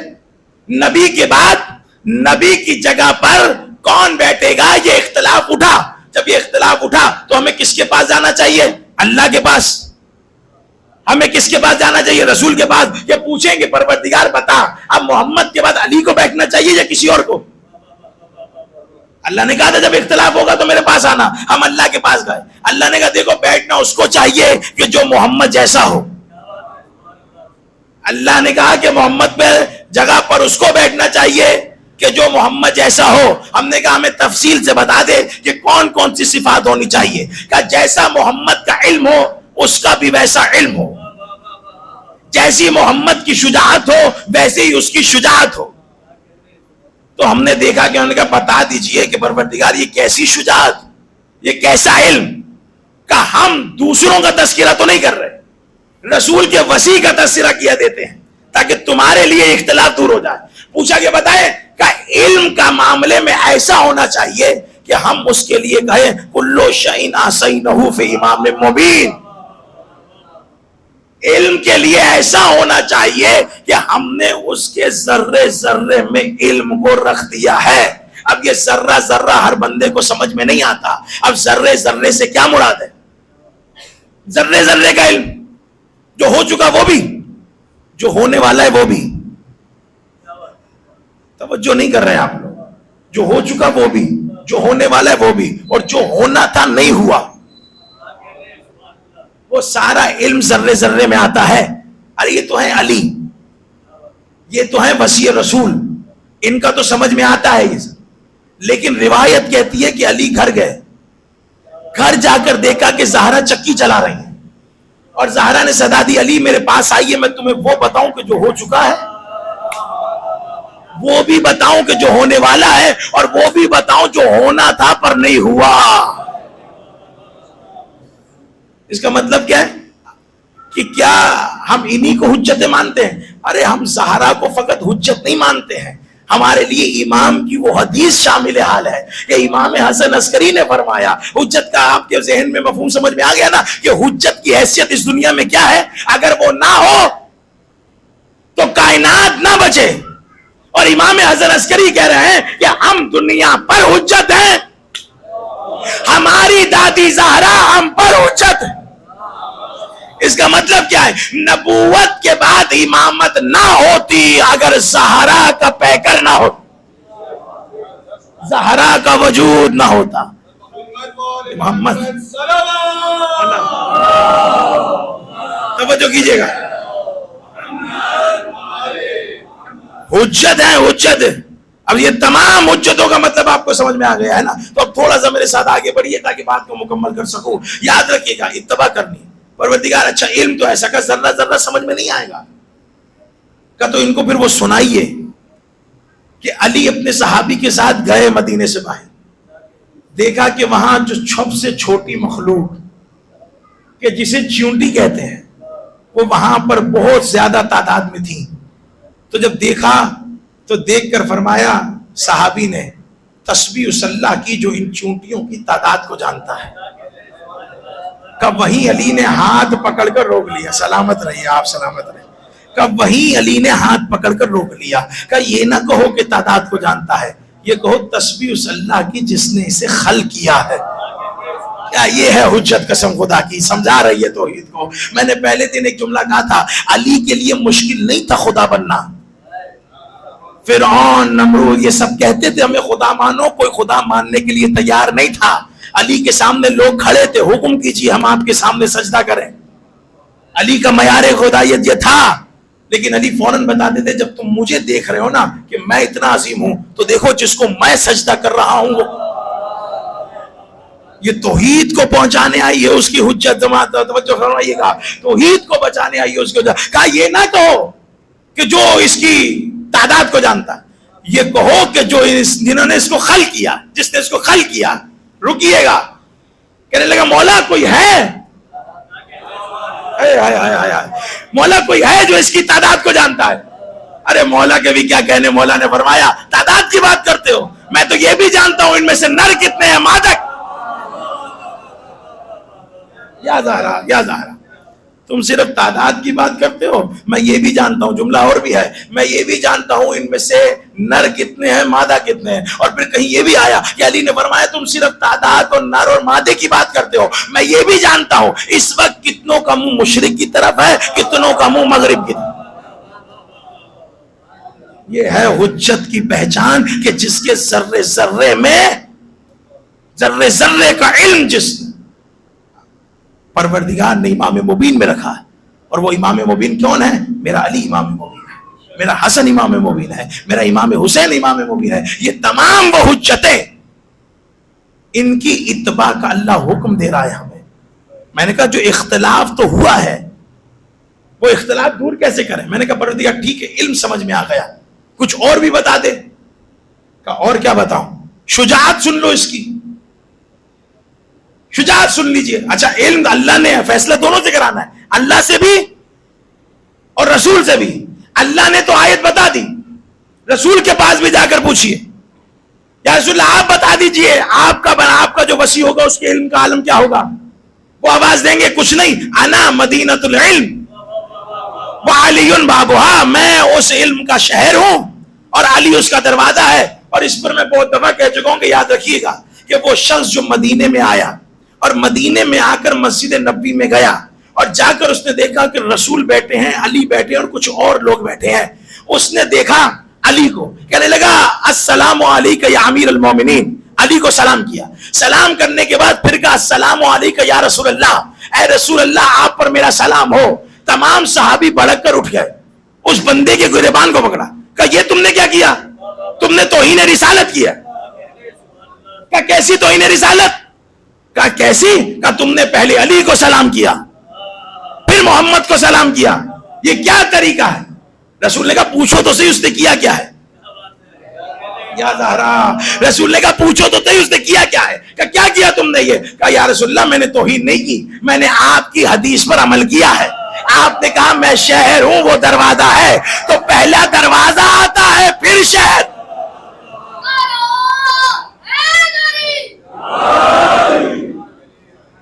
نبی کے بعد نبی کی جگہ پر کون بیٹھے گا، یہ اختلاف اٹھا. جب یہ اختلاف اٹھا تو ہمیں کس کے پاس جانا چاہیے؟ اللہ کے پاس. ہمیں کس کے پاس جانا چاہیے؟ رسول کے پاس. یہ پوچھیں گے پروردگار بتا اب محمد کے بعد علی کو بیٹھنا چاہیے یا کسی اور کو؟ اللہ نے کہا تھا جب اختلاف ہوگا تو میرے پاس آنا. ہم اللہ کے پاس گئے. اللہ نے کہا دیکھو بیٹھنا اس کو چاہیے کہ جو محمد جیسا ہو. اللہ نے کہا کہ محمد پہ جگہ پر اس کو بیٹھنا چاہیے کہ جو محمد جیسا ہو. ہم نے کہا ہمیں تفصیل سے بتا دے کہ کون کون سی صفات ہونی چاہیے. کہ جیسا محمد کا علم ہو اس کا بھی ویسا علم ہو, جیسی محمد کی شجاعت ہو ویسے ہی اس کی شجاعت ہو. تو ہم نے دیکھا کہ انہوں نے کہا بتا دیجئے کہ پروردگار یہ کیسی شجاعت, یہ کیسا علم. کہ ہم دوسروں کا تذکرہ تو نہیں کر رہے, رسول کے وسیع کا تذکرہ کیا دیتے ہیں تاکہ تمہارے لیے اختلاف دور ہو جائے. پوچھا کہ بتائیں کہ علم کا معاملے میں ایسا ہونا چاہیے کہ ہم اس کے لیے کہیں کلو شئین احصینہ فی امام مبین. علم کے لیے ایسا ہونا چاہیے کہ ہم نے اس کے ذرے ذرے میں علم کو رکھ دیا ہے. اب یہ ذرہ ذرہ ہر بندے کو سمجھ میں نہیں آتا. اب ذرے ذرے سے کیا مراد ہے؟ ذرے ذرے کا علم, جو ہو چکا وہ بھی, جو ہونے والا ہے وہ بھی. توجہ نہیں کر رہے آپ لوگ. جو ہو چکا وہ بھی, جو ہونے والا ہے وہ بھی, اور جو ہونا تھا نہیں ہوا, وہ سارا علم ذرے ذرے میں آتا ہے. ارے یہ تو ہے علی, یہ تو ہے وصی رسول, ان کا تو سمجھ میں آتا ہے یہ سب. لیکن روایت کہتی ہے کہ علی گھر گئے, گھر جا کر دیکھا کہ زہرا چکی چلا رہی ہیں, اور زہرا نے صدا دی علی میرے پاس آئیے میں تمہیں وہ بتاؤں کہ جو ہو چکا ہے, وہ بھی بتاؤں کہ جو ہونے والا ہے, اور وہ بھی بتاؤں جو ہونا تھا پر نہیں ہوا. اس کا مطلب کیا ہے کہ کیا ہم انہی کو حجت مانتے ہیں؟ ارے ہم زہرا کو فقط حجت نہیں مانتے ہیں, ہمارے لیے امام کی وہ حدیث شامل حال ہے کہ امام حسن عسکری نے فرمایا. حجت کا آپ کے ذہن میں مفہوم سمجھ میں آ گیا نا کہ حجت کی حیثیت اس دنیا میں کیا ہے؟ اگر وہ نہ ہو تو کائنات نہ بچے. اور امام حسن عسکری کہہ رہے ہیں کہ ہم دنیا پر حجت ہیں, ہماری دادی زہرا ہم پر حجت ہے. اس کا مطلب کیا ہے؟ نبوت کے بعد امامت نہ ہوتی اگر زہرا کا پیکر نہ ہو, زہرا کا وجود نہ ہوتا. محمد توجہ کیجئے گا, حجت ہے حجت. اب یہ تمام حجتوں کا مطلب آپ کو سمجھ میں آ گیا ہے نا. تو اب تھوڑا سا میرے ساتھ آگے بڑھیے تاکہ بات کو مکمل کر سکوں. یاد رکھیے گا اتباع کرنی. پروردگار اچھا علم تو ایسا کہ ذرہ ذرہ سمجھ میں نہیں آئے گا کہ تو ان کو پھر وہ سنائیے کہ علی اپنے صحابی کے ساتھ گئے مدینے سے باہر, دیکھا کہ وہاں جو چھپ سے چھوٹی مخلوق کہ جسے چیونٹی کہتے ہیں وہ وہاں پر بہت زیادہ تعداد میں تھی. تو جب دیکھا تو دیکھ کر فرمایا صحابی نے تسبیح صلاح کی جو ان چونٹیوں کی تعداد کو جانتا ہے. کب وہیں علی نے ہاتھ پکڑ کر روک لیا, سلامت رہیے آپ سلامت رہیے. کب وہیں علی نے ہاتھ پکڑ کر روک لیا کہ یہ نہ کہو کہ تعداد کو جانتا ہے, یہ کہو تسبیح صلاح کی جس نے اسے خلق کیا ہے. کیا یہ ہے حجت قسم خدا کی, سمجھا رہی ہے توحید کو. میں نے پہلے دن ایک جملہ کہا تھا, علی کے لیے مشکل نہیں تھا خدا بننا. فرعون نمرود یہ سب کہتے تھے ہمیں خدا مانو, کوئی خدا ماننے کے لیے تیار نہیں تھا. علی کے سامنے لوگ کھڑے تھے, حکم کیجیے ہم آپ کے سامنے سجدہ کریں. علی کا معیار خدائیت یہ تھا, لیکن علی فوراً بتاتے تھے جب تم مجھے دیکھ رہے ہو نا کہ میں اتنا عظیم ہوں تو دیکھو جس کو میں سجدہ کر رہا ہوں وہ یہ توحید کو پہنچانے آئی ہے, اس کی حجت توجہ فرمائیے گا, توحید کو بچانے آئی ہے اس کی حجت. کہا یہ نہ کہو کہ جو اس کی تعداد کو جانتا, یہ کہو کہ جو جنہوں نے اس کو خلق کیا, جس نے اس کو خلق کیا. رکیے گا, کہنے لگا مولا کوئی ہے, مولا کوئی ہے جو اس کی تعداد کو جانتا ہے. ارے مولا کے بھی کیا کہنے, مولا نے فرمایا تعداد کی بات کرتے ہو, میں تو یہ بھی جانتا ہوں ان میں سے نر کتنے ہیں مادہ. یا زہرا یا زہرا تم صرف تعداد کی بات کرتے ہو, میں یہ بھی جانتا ہوں, جملہ اور بھی ہے, میں یہ بھی جانتا ہوں ان میں سے نر کتنے ہیں مادہ کتنے ہیں. اور پھر کہیں یہ بھی آیا کہ علی نے فرمایا تم صرف تعداد اور نر اور مادے کی بات کرتے ہو, میں یہ بھی جانتا ہوں اس وقت کتنوں کا منہ مشرق کی طرف ہے, کتنوں کا منہ مغرب کی طرف. یہ ہے حجت کی پہچان کہ جس کے ذرے ذرے میں ذرے ذرے کا علم جس پروردگار نے امام مبین میں رکھا ہے. اور وہ امام مبین کون ہے؟ میرا علی امام مبین ہے، میرا حسن امام مبین ہے، میرا امام حسین امام مبین ہے. یہ تمام وہ حجتیں، ان کی اتباع کا اللہ حکم دے رہا ہے ہمیں. میں نے کہا جو اختلاف تو ہوا ہے وہ اختلاف دور کیسے کریں؟ میں نے کہا پروردگار ٹھیک ہے، علم سمجھ میں آ گیا، کچھ اور بھی بتا دے. کہا اور کیا بتاؤں؟ شجاعت سن لو اس کی، شجاعت سن لیجئے. اچھا علم اللہ نے فیصلہ دونوں سے کرانا ہے، اللہ سے بھی اور رسول سے بھی. اللہ نے تو آیت بتا دی، رسول کے پاس بھی جا کر پوچھئے یا رسول اللہ آپ بتا دیجئے آپ کا جو وسیع ہوگا اس کے علم کا عالم کیا ہوگا. وہ آواز دیں گے کچھ نہیں، انا مدینۃ العلم وعلی بابھا، میں اس علم کا شہر ہوں اور علی اس کا دروازہ ہے. اور اس پر میں بہت دفعہ کہہ چکا ہوں کہ یاد رکھیے گا کہ وہ شخص جو مدینے میں آیا اور مدینے میں آ کر مسجد نبوی میں گیا اور جا کر اس نے دیکھا کہ رسول بیٹھے ہیں، علی بیٹھے ہیں اور کچھ اور لوگ بیٹھے ہیں، اس نے دیکھا علی کو، کہنے لگا السلام علیک یا امیر المومنین. علی کو سلام کیا، سلام کرنے کے بعد پھر کہا السلام علیک یا رسول اللہ، اے رسول اللہ آپ پر میرا سلام ہو. تمام صحابی بھڑک کر اٹھ گئے، اس بندے کے گریبان کو پکڑا، کہا یہ تم نے کیا کیا؟ تم نے توہین رسالت کیا. کہا کیسی توہین رسالت؟ کہا کیسی؟ کہا تم نے پہلے علی کو سلام کیا پھر محمد کو سلام کیا، یہ کیا طریقہ ہے؟ رسول نے کہا پوچھو تو صحیح اس نے کیا کیا ہے. یا زہرا، رسول نے کہا پوچھو تو صحیح اس نے کیا کیا ہے. کہا کیا کیا تم نے؟ یہ کہا یا رسول اللہ میں نے توہین نہیں کی، میں نے آپ کی حدیث پر عمل کیا ہے. آپ نے کہا میں شہر ہوں، وہ دروازہ ہے، تو پہلا دروازہ آتا ہے پھر شہر.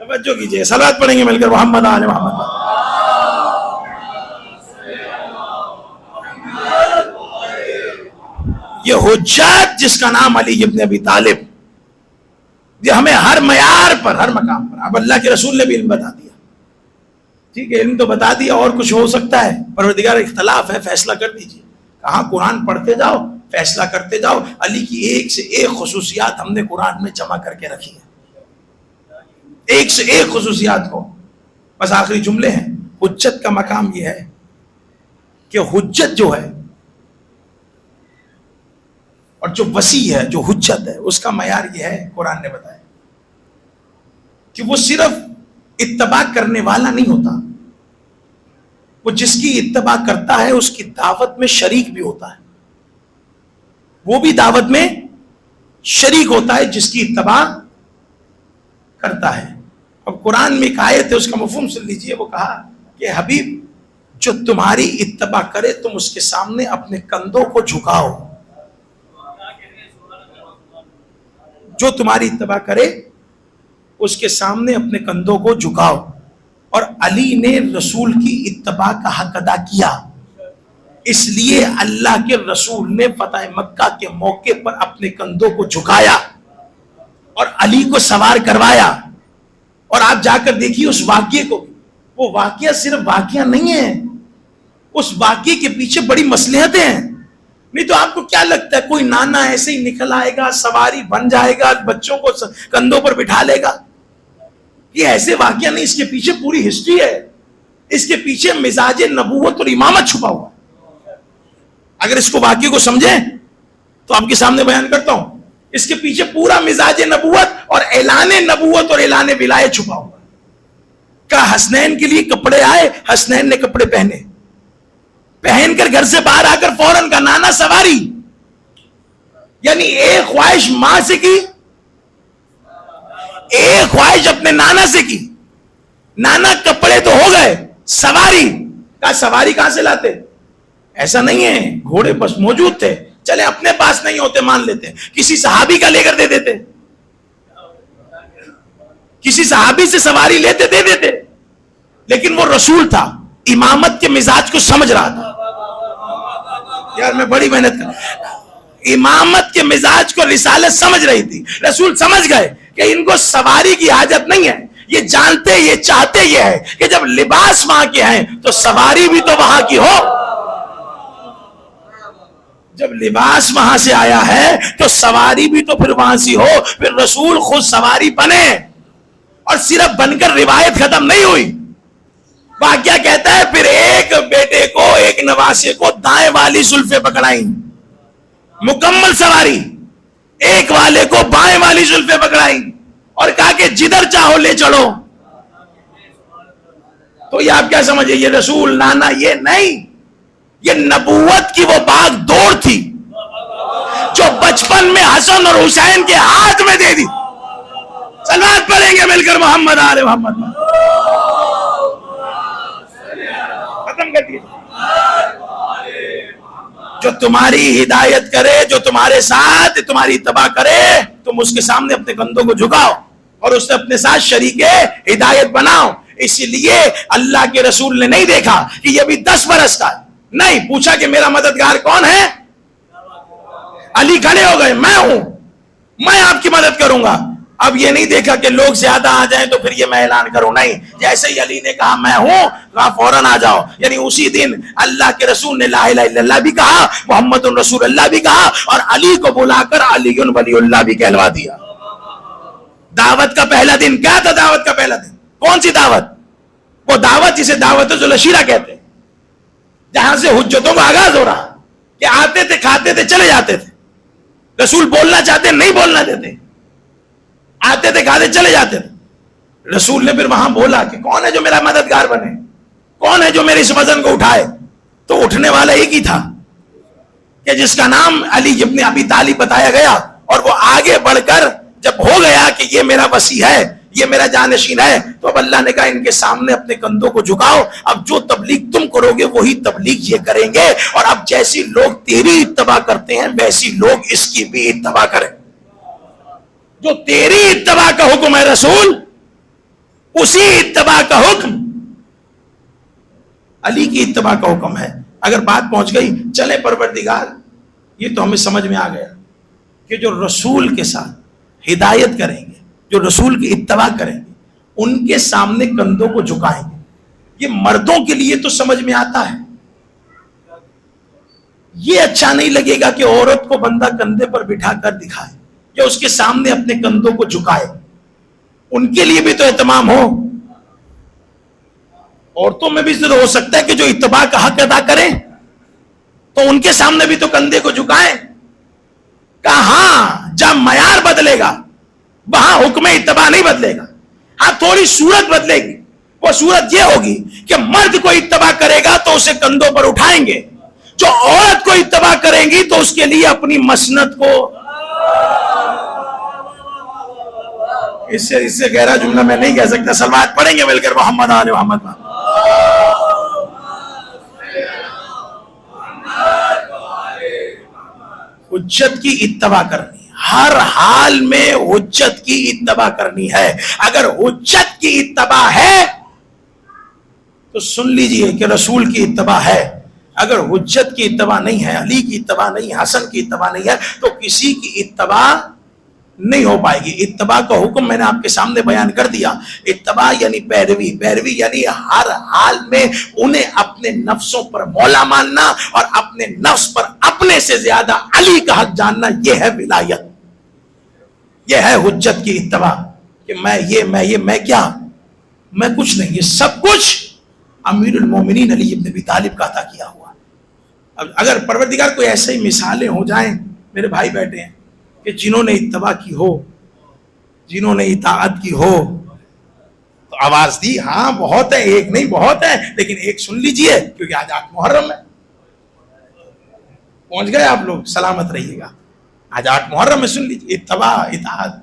توجہ کیجئے، صلوات پڑھیں گے مل کر محمد آل محمد. یہ حجت جس کا نام علی ابن ابی طالب، یہ ہمیں ہر معیار پر، ہر مقام پر، اب اللہ کے رسول نے بھی علم بتا دیا. ٹھیک ہے علم تو بتا دیا، اور کچھ ہو سکتا ہے؟ پروردگار اختلاف ہے، فیصلہ کر دیجئے. کہاں قرآن پڑھتے جاؤ، فیصلہ کرتے جاؤ. علی کی ایک سے ایک خصوصیات ہم نے قرآن میں جمع کر کے رکھی ہیں، ایک سے ایک خصوصیات کو. بس آخری جملے ہیں. حجت کا مقام یہ ہے کہ حجت جو ہے اور جو وسیع ہے، جو حجت ہے، اس کا معیار یہ ہے، قرآن نے بتایا کہ وہ صرف اتباع کرنے والا نہیں ہوتا، وہ جس کی اتباع کرتا ہے اس کی دعوت میں شریک بھی ہوتا ہے. وہ بھی دعوت میں شریک ہوتا ہے جس کی اتباع کرتا ہے. اب قرآن میں ایک آیت ہے، اس کا مفہوم سن لیجئے. وہ کہا کہ حبیب جو تمہاری اتباع کرے تم اس کے سامنے اپنے کندھوں کو جھکاؤ. جو تمہاری اتباع کرے اس کے سامنے اپنے کندھوں کو جھکاؤ. اور علی نے رسول کی اتباع کا حق ادا کیا، اس لیے اللہ کے رسول نے فتح مکہ کے موقع پر اپنے کندھوں کو جھکایا اور علی کو سوار کروایا. اور آپ جا کر دیکھیے اس واقعے کو، وہ واقعہ صرف واقعہ نہیں ہے، اس واقعے کے پیچھے بڑی مصلحتیں ہیں. نہیں تو آپ کو کیا لگتا ہے کوئی نانا ایسے ہی نکل آئے گا، سواری بن جائے گا، بچوں کو کندھوں پر بٹھا لے گا؟ یہ ایسے واقعہ نہیں، اس کے پیچھے پوری ہسٹری ہے، اس کے پیچھے مزاج نبوت اور امامت چھپا ہوا ہے. اگر اس کو واقعے کو سمجھیں تو آپ کے سامنے بیان کرتا ہوں، اس کے پیچھے پورا مزاج نبوت اور اعلان نبوت اور اعلان ولایت چھپا ہوا ہے. کہا حسنین کے لیے کپڑے آئے، حسنین نے کپڑے پہنے، پہن کر گھر سے باہر آ کر فوراً کا نانا سواری. یعنی ایک خواہش ماں سے کی، ایک خواہش اپنے نانا سے کی. نانا کپڑے تو ہو گئے، سواری کا سواری کہاں سے لاتے؟ ایسا نہیں ہے، گھوڑے بس موجود تھے، چلے اپنے پاس نہیں ہوتے مان لیتے، کسی صحابی کا لے کر دے دیتے، کسی صحابی سے سواری لیتے دے دیتے. لیکن وہ رسول تھا، امامت کے مزاج کو سمجھ رہا تھا. یار میں بڑی محنت کر، امامت کے مزاج کو رسالت سمجھ رہی تھی. رسول سمجھ گئے کہ ان کو سواری کی حاجت نہیں ہے. یہ جانتے، یہ چاہتے یہ ہے کہ جب لباس وہاں کے ہیں تو سواری بھی تو وہاں کی ہو. جب لباس وہاں سے آیا ہے تو سواری بھی تو پھر وہاں سے ہو. پھر رسول خود سواری بنے, اور صرف بن کر روایت ختم نہیں ہوئی. واقعہ کہتا ہے پھر ایک بیٹے کو, ایک نواسے کو دائیں والی زلفیں پکڑائیں, مکمل سواری. ایک والے کو بائیں والی زلفیں پکڑائیں اور کہا کہ جدھر چاہو لے چڑھو. تو یہ آپ کیا سمجھے, یہ رسول لانا یہ نہیں, یہ نبوت کی وہ باغ دوڑ تھی جو بچپن میں حسن اور حسین کے ہاتھ میں دے دی. صلوات پڑھیں گے مل کر محمد آل محمد. ختم کر دیے. جو تمہاری ہدایت کرے, جو تمہارے ساتھ تمہاری اتباع کرے, تم اس کے سامنے اپنے کندھوں کو جھکاؤ اور اس سے اپنے ساتھ شریک ہدایت بناؤ. اسی لیے اللہ کے رسول نے نہیں دیکھا کہ یہ بھی 10 برس کا ہے, نہیں پوچھا کہ میرا مددگار کون ہے. علی کھڑے ہو گئے, میں ہوں, میں آپ کی مدد کروں گا. اب یہ نہیں دیکھا کہ لوگ زیادہ آ جائیں تو پھر یہ میں اعلان کروں, نہیں. جیسے ہی علی نے کہا میں ہوں, کہا فوراً آ جاؤ. یعنی اسی دن اللہ کے رسول نے لا الہ الا اللہ بھی کہا, محمد رسول اللہ بھی کہا, اور علی کو بلا کر علی ولی اللہ بھی کہلوا دیا. دعوت کا پہلا دن کیا تھا؟ دعوت کا پہلا دن کون سی دعوت؟ وہ دعوت جسے دعوت ذوالعشیرہ کہتے ہیں, جہاں سے حجتوں کا آغاز ہو رہا, کہ آتے تھے, کھاتے تھے, چلے جاتے تھے. رسول بولنا چاہتے نہیں بولنا دیتے, آتے تھے, کھاتے, چلے جاتے تھے. رسول نے پھر وہاں بولا کہ کون ہے جو میرا مددگار بنے, کون ہے جو میرے اس وزن کو اٹھائے. تو اٹھنے والا ایک ہی تھا کہ جس کا نام علی ابن ابی طالب بتایا گیا, اور وہ آگے بڑھ کر جب ہو گیا کہ یہ میرا وصی ہے, یہ میرا جانشین ہے, تو اب اللہ نے کہا ان کے سامنے اپنے کندھوں کو جھکاؤ. اب جو تبلیغ تم کرو گے وہی تبلیغ یہ کریں گے, اور اب جیسی لوگ تیری اتباع کرتے ہیں ویسی لوگ اس کی بھی اتباع کریں. جو تیری اتباع کا حکم ہے رسول, اسی اتباع کا حکم علی کی اتباع کا حکم ہے. اگر بات پہنچ گئی, چلے پروردگار, یہ تو ہمیں سمجھ میں آ گیا کہ جو رسول کے ساتھ ہدایت کریں گے, جو رسول کی اتباع کریں گے, ان کے سامنے کندھوں کو جھکائیں گے. یہ مردوں کے لیے تو سمجھ میں آتا ہے. یہ اچھا نہیں لگے گا کہ عورت کو بندہ کندھے پر بٹھا کر دکھائے یا اس کے سامنے اپنے کندھوں کو جھکائے. ان کے لیے بھی تو اہتمام ہو. عورتوں میں بھی ہو سکتا ہے کہ جو اتباع کا حق ادا کریں تو ان کے سامنے بھی تو کندھے کو جھکائیں. کہاں جب معیار بدلے گا وہاں حکم اتباع نہیں بدلے گا. ہاں تھوڑی صورت بدلے گی. وہ صورت یہ ہوگی کہ مرد کو اتباع کرے گا تو اسے کندھوں پر اٹھائیں گے, جو عورت کو اتباع کریں گی تو اس کے لیے اپنی مسند کو. اس سے گہرا جملہ میں نہیں کہہ سکتا. صلوات پڑھیں گے مل کر محمد آل محمد. حجت کی اتباع کرنی, ہر حال میں حجت کی اتباع کرنی ہے. اگر حجت کی اتباع ہے تو سن لیجئے کہ رسول کی اتباع ہے. اگر حجت کی اتباع نہیں ہے, علی کی اتباع نہیں ہے, حسن کی اتباع نہیں ہے, تو کسی کی اتباع نہیں ہو پائے گی. اتباع کا حکم میں نے آپ کے سامنے بیان کر دیا. اتباع یعنی پیروی, پیروی یعنی ہر حال میں انہیں اپنے نفسوں پر مولا ماننا اور اپنے نفس پر اپنے سے زیادہ علی کا حق جاننا. یہ ہے ولایت, یہ ہے حجت کی اتباع. کہ میں کیا, میں کچھ نہیں, یہ سب کچھ امیر المومنین علی ابن ابی طالب کا عطا کیا ہوا. اب اگر پروردگار کوئی ایسے ہی مثالیں ہو جائیں, میرے بھائی بیٹھے ہیں, کہ جنہوں نے اتباع کی ہو, جنہوں نے اطاعت کی ہو, تو آواز دی. ہاں بہت ہے, ایک نہیں بہت ہے, لیکن ایک سن لیجئے کیونکہ آج 8 محرم ہے. پہنچ گئے آپ لوگ, سلامت رہیے گا. آج 8 محرم میں سن لیجئے اتباع, اطاعت.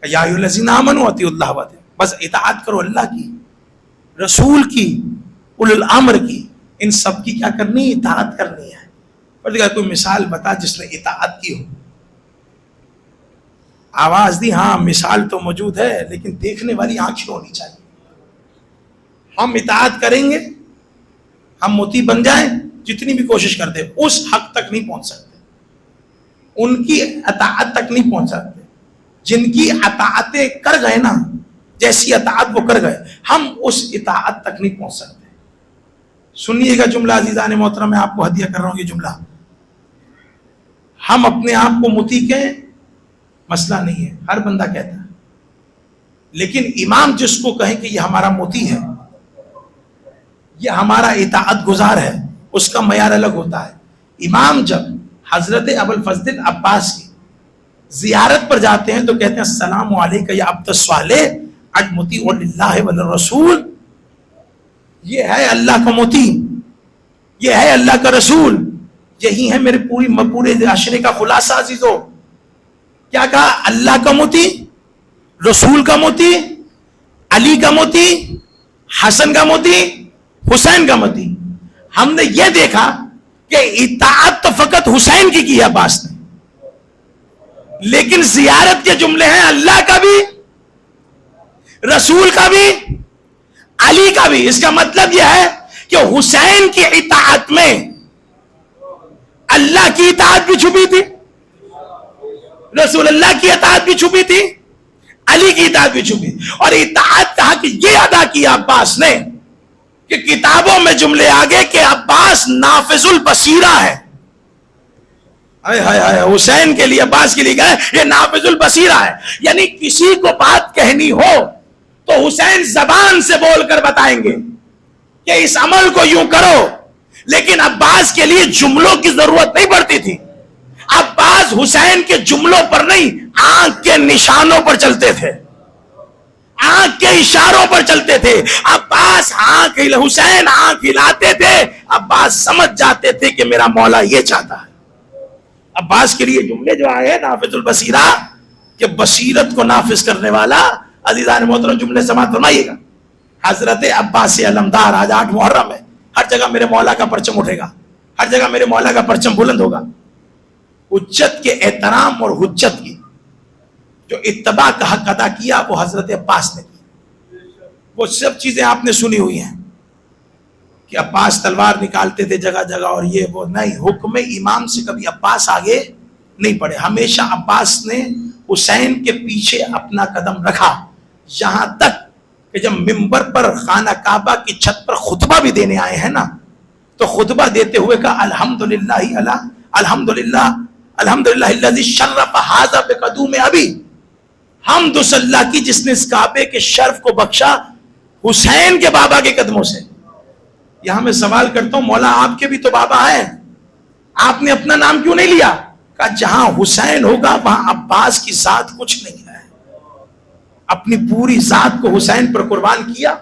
یا ایھا الذین آمنوا اطیعوا اللہ و اطیعوا, بس اطاعت کرو اللہ کی, رسول کی, اولو الامر کی, ان سب کی کیا کرنی, اطاعت کرنی ہے. کوئی مثال بتا جس نے اطاعت کی ہو. آواز دی. ہاں مثال تو موجود ہے, لیکن دیکھنے والی آنکھیں ہونی چاہیے. ہم اطاعت کریں گے, ہم مطیع بن جائیں, جتنی بھی کوشش کرتے اس حق تک نہیں پہنچ سکتے, ان کی اطاعت تک نہیں پہنچ سکتے. جن کی اطاعتیں کر گئے نا, جیسی اطاعت وہ کر گئے, ہم اس اطاعت تک نہیں پہنچ سکتے. سنیے گا جملہ عزیزان محترم, میں آپ کو ہدیہ کر رہا ہوں یہ جملہ. ہم اپنے آپ کو متی کہیں، مسئلہ نہیں ہے، ہر بندہ کہتا ہے، لیکن امام جس کو کہیں کہ یہ ہمارا موتی ہے، یہ ہمارا اطاعت گزار ہے، اس کا معیار الگ ہوتا ہے۔ امام جب حضرت ابوالفضل عباس کی زیارت پر جاتے ہیں تو کہتے ہیں السلام علیکم یا عبد الصالح المطیع للہ وللرسول، یہ ہے اللہ کا مطیع، یہ ہے اللہ کا رسول، یہی ہے میرے پورے عشرے کا خلاصہ عزیزو۔ کیا کہا؟ اللہ کا مطیع، رسول کا مطیع، علی کا مطیع، حسن کا مطیع، حسین کا مطیع۔ ہم نے یہ دیکھا کہ اطاعت تو فقط حسین کی عباس نے، لیکن زیارت کے جملے ہیں اللہ کا بھی، رسول کا بھی، علی کا بھی۔ اس کا مطلب یہ ہے کہ حسین کی اطاعت میں اللہ کی اطاعت بھی چھپی تھی، رسول اللہ کی اطاعت بھی چھپی تھی، علی کی اطاعت بھی چھپی، اور اطاعت کہا کہ یہ ادا کیا عباس نے کہ کتابوں میں جملے آگے کہ عباس نافذ البصیرہ ہے۔ حسین کے لیے، عباس کے لیے گئے یہ نافذ البصیرہ ہے، یعنی کسی کو بات کہنی ہو تو حسین زبان سے بول کر بتائیں گے کہ اس عمل کو یوں کرو، لیکن عباس کے لیے جملوں کی ضرورت نہیں پڑتی تھی۔ عباس حسین کے جملوں پر نہیں، آنکھ کے نشانوں پر چلتے تھے، آنکھ کے اشاروں پر چلتے تھے۔ عباس حسین آنکھ ہلاتے تھے، عباس سمجھ جاتے تھے کہ میرا مولا یہ چاہتا ہے۔ عباس کے لیے جملے جو آئے ہیں نافذ البصیرہ، کہ بصیرت کو نافذ کرنے والا، عزیزان محترم جملے سماعت فرمائیے گا۔ حضرت عباس علمدار، آج 8 محرم ہے، ہر جگہ میرے مولا کا پرچم اٹھے گا، ہر جگہ میرے مولا کا پرچم بلند ہوگا۔ حجت کے احترام اور حجت کی جو اتباع کا حق ادا کیا وہ حضرت عباس نے کی۔ وہ سب چیزیں آپ نے سنی ہوئی ہیں کہ عباس تلوار نکالتے تھے جگہ جگہ، اور یہ وہ نہیں، حکم امام سے کبھی عباس آگے نہیں پڑے۔ ہمیشہ عباس نے حسین کے پیچھے اپنا قدم رکھا، یہاں تک کہ جب منبر پر خانہ کعبہ کی چھت پر خطبہ بھی دینے آئے ہیں نا، تو خطبہ دیتے ہوئے کہا الحمدللہ الذی شرف ھذا بقدوم ابی، حمد اس اللہ کی جس نے اس کعبے کے شرف کو بخشا حسین کے بابا کے قدموں سے۔ یہاں میں سوال کرتا ہوں، مولا آپ کے بھی تو بابا ہیں، آپ نے اپنا نام کیوں نہیں لیا؟ کہا جہاں حسین ہوگا وہاں عباس کی ذات کچھ نہیں ہے، اپنی پوری ذات کو حسین پر قربان کیا۔